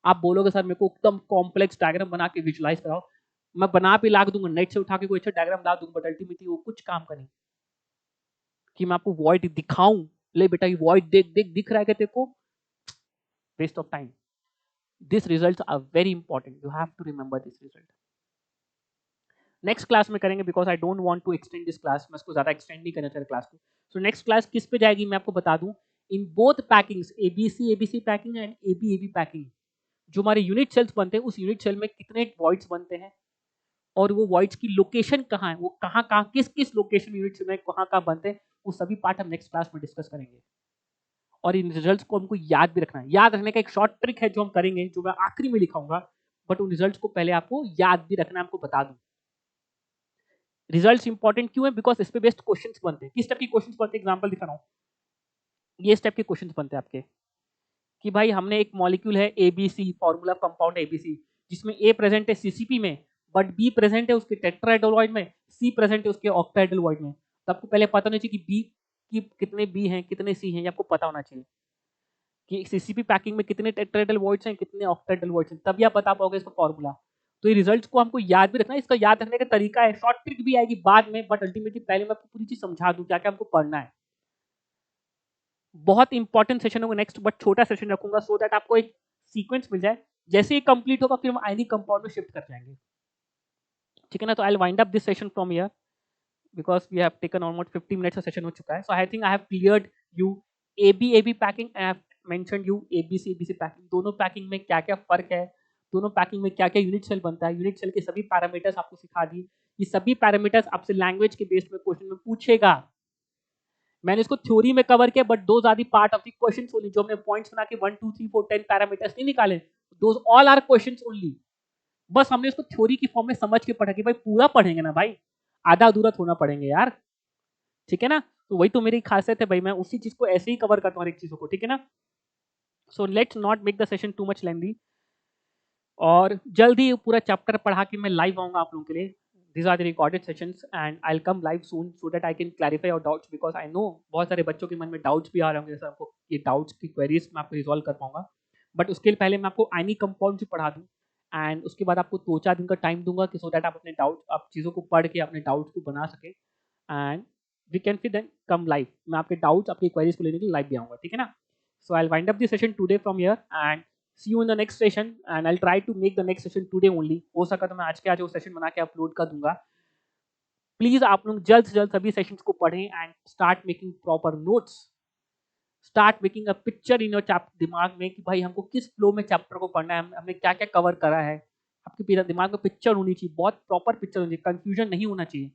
आप बोलोगे सर मेरे को एकदम कॉम्प्लेक्स डायग्राम बना के विजुलाइज कराओ, मैं बना भी लाग दूंगा, नेट से उठा के कोई अच्छा डायग्राम ला दूंगा, बट अल्टीमेटली वो कुछ काम का नहीं कि मैं आपको वॉइड दिखाऊं, ले बेटा ये वॉइड देख देख दिख रहा है क्या तेरे को, waste of time. This results are very important, you have to remember this result. Next class में करेंगे because I don't want to extend this class, मैं इसको ज्यादा एक्सटेंड नहीं करना चाहता क्लास को. सो नेक्स्ट क्लास किस पे जाएगी मैं आपको बता दूं, in both packings ABC packing and AB packing, जो हमारे यूनिट सेल्स बनते हैं उस यूनिट सेल में कितने वॉइड्स बनते हैं और वो वॉइड्स की लोकेशन कहाँ है, वो कहाँ कहाँ किस किस लोकेशन यूनिट में कहाँ कहाँ बनते हैं, वो सभी पार्ट हम नेक्स्ट क्लास में डिस्कस करेंगे. और इन रिजल्ट्स को हमको याद भी रखना है. याद रखने का एक शॉर्ट ट्रिक है जो हम करेंगे, जो मैं आखिरी में लिखाऊंगा, बट उन रिजल्ट्स को पहले आपको याद भी रखना है, आपको बता दूं. रिजल्ट्स इंपॉर्टेंट क्यों है, बिकॉज इस पे बेस्ड क्वेश्चंस बनते हैं. किस टाइप के क्वेश्चंस बनते हैं, एग्जांपल दिखा रहा हूं, ये इस टाइप के क्वेश्चंस बनते हैं आपके कि भाई हमने एक मॉलिक्यूल है एबीसी, फार्मूला कंपाउंड एबीसी, जिसमें ए प्रेजेंट है सीसीपी में, बट बी प्रेजेंट है उसके टेट्राहेड्रल वॉइड में, सी प्रेजेंट है उसके ऑक्टाहेड्रल वॉइड में. तो आपको पहले पता होना चाहिए कि बी की कितने बी हैं कितने सी हैं, ये आपको पता होना चाहिए कि सीसीपी पैकिंग में कितने टेट्राहेड्रल वॉइड्स हैं कितने ऑक्टाहेड्रल वॉइड्स हैं, तभी आप बता पाओगे इसका फॉर्मूला. तो ये रिजल्ट्स को हमको याद भी रखना है, इसका याद रखने का तरीका है, शॉर्ट ट्रिक भी आएगी बाद में, बट अल्टीमेटली पहले मैं आपको पूरी चीज समझा दूं क्या क्या हमको पढ़ना है. बहुत इंपॉर्टेंट सेशन होगा नेक्स्ट, बट छोटा सेशन रखूंगा सो दैट आपको एक सीक्वेंस मिल जाए. जैसे ही कंप्लीट होगा फिर हम आयनिक कंपाउंड में शिफ्ट कर जाएंगे, ठीक है ना. तो आई will wind up this session from here because we have taken almost 50 minutes का सेशन हो चुका है. So I think I have cleared you AB packing, I have mentioned you ABC packing, दोनों पैकिंग में क्या क्या फर्क है, दोनों पैकिंग में क्या क्या यूनिट सेल बनता है, यूनिट सेल के सभी पैरामीटर्स आपको सिखा दिए. ये सभी पैरामीटर्स आपसे लैंग्वेज के बेस में क्वेश्चन में पूछेगा. मैंने इसको थ्योरी में कवर किया, but those are the part of the question only, जो हमने पॉइंट्स बना के 1 2 3 4 10 पैरामीटर्स नहीं निकाले, those all are questions only. बस हमने उसको थ्योरी की फॉर्म में समझ के पढ़ा कि भाई पूरा पढ़ेंगे ना भाई, आधा अधूरा थोड़ा पढ़ेंगे यार, ठीक है ना। तो वही तो मेरी खासियत है भाई, मैं उसी चीज को ऐसे ही कवर करता हूँ हर एक चीजों को, ठीक है ना। So let's not make the session too much lengthy, और जल्द ही पूरा चैप्टर पढ़ा के मैं लाइव आऊंगा आप लोगों के लिए। These are the recorded sessions and I'll come live soon so that I can clarify your doubts, because I know बहुत सारे बच्चों के मन में डाउट्स भी आ रहे होंगे, जैसे आपको ये डाउट्स की क्वेरीज मैं आपको रिजॉल्व कर पाऊंगा। बट उसके लिए पहले मैं आपको आयनिक कंपाउंड भी पढ़ा दूं, एंड उसके बाद आपको 2-4 दिन का टाइम दूंगा कि सो दैट आप अपने डाउट, आप चीज़ों को पढ़ के अपने डाउट्स को बना सके, एंड वी कैन फिर देन कम लाइव। मैं आपके डाउट्स, आपकी क्वेरीज को लेने के लिए लाइव भी आऊंगा, ठीक है ना। So I will wind up this session today from here, and see you in the next session, and I'll try to make the next session today only। हो सका तो मैं आज के आज वो सेशन बना के अपलोड कर दूंगा। प्लीज आप लोग जल्द से जल्द सभी सेशंस को पढ़ें and start making proper notes, start making a picture in your chapter, दिमाग में कि भाई हमको किस फ्लो में चैप्टर को पढ़ना है, हमने क्या क्या कवर करा है। आपके पूरा दिमाग में पिक्चर होनी चाहिए, बहुत प्रॉपर पिक्चर होनी चाहिए, कंफ्यूजन नहीं होना चाहिए।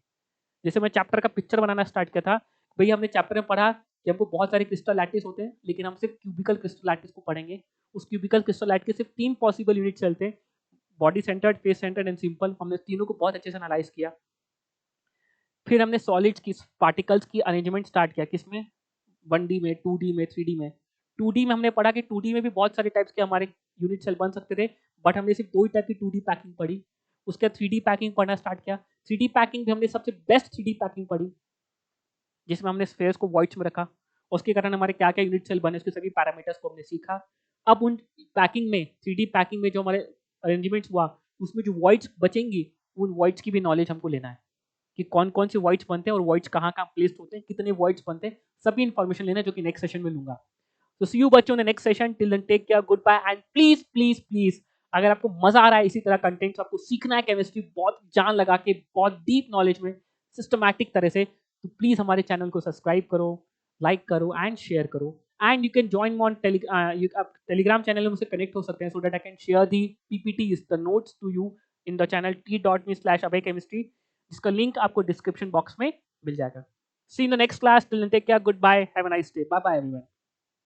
जैसे मैं चैप्टर का पिक्चर बनाना स्टार्ट किया था, भाई हमने चैप्टर में पढ़ा कि हमको बहुत सारे क्रिस्टल लैटिस होते हैं, लेकिन हम सिर्फ क्यूबिकल क्रिस्टल लैटिस को पढ़ेंगे। उस क्यूबिकल क्रिस्टल लैटिस के सिर्फ 3 पॉसिबल यूनिट चलते हैं, body centred, face centred and simple. हमने तीनों को बहुत अच्छे से एनालाइज किया। फिर हमने सॉलिड्स की, पार्टिकल्स की अरेंजमेंट स्टार्ट किया, किसमें, 1D में, 2D में, 3D में। 2D में हमने पढ़ा कि 2D में भी बहुत सारे टाइप्स के हमारे यूनिट सेल बन सकते थे, बट हमने सिर्फ 2 ही टाइप की 2D पैकिंग पढ़ी। उसके बाद 3D पैकिंग पढ़ना स्टार्ट किया। 3D पैकिंग भी हमने सबसे बेस्ट 3D पैकिंग पढ़ी, जिसमें हमने स्फेयर्स को वॉइड्स में रखा, उसके कारण हमारे क्या क्या यूनिट सेल बने, उसके सभी पैरामीटर्स को हमने सीखा। अब उन पैकिंग में, 3D पैकिंग में जो हमारे अरेंजमेंट्स हुआ, उसमें जो वॉइड्स बचेंगी, उन वॉइड्स की भी नॉलेज हमको लेना है कि कौन कौन से वॉइड्स बनते हैं और वॉइड्स कहाँ कहाँ प्लेस्ड होते हैं, कितने वॉइड्स बनते हैं, सभी इन्फॉर्मेशन लेना है, जो कि नेक्स्ट सेशन में लूंगा। तो सी यू बच्चों ने next session, till then take care, good bye, and please please please, अगर आपको मजा आ रहा है इसी तरह कंटेंट, आपको सीखना है केमिस्ट्री बहुत जान लगा के, बहुत डीप नॉलेज में, सिस्टमैटिक तरह से, तो प्लीज हमारे चैनल को सब्सक्राइब करो, लाइक करो एंड शेयर करो। And you can join on Telegram channel में मुझसे कनेक्ट हो सकते हैं, so that I can share the PPTs, the notes to you in the channel t.me/abhaychemistry, जिसका लिंक आपको डिस्क्रिप्शन बॉक्स में मिल जाएगा। See in the next class, till then take care, good bye, have a nice day, bye bye everyone.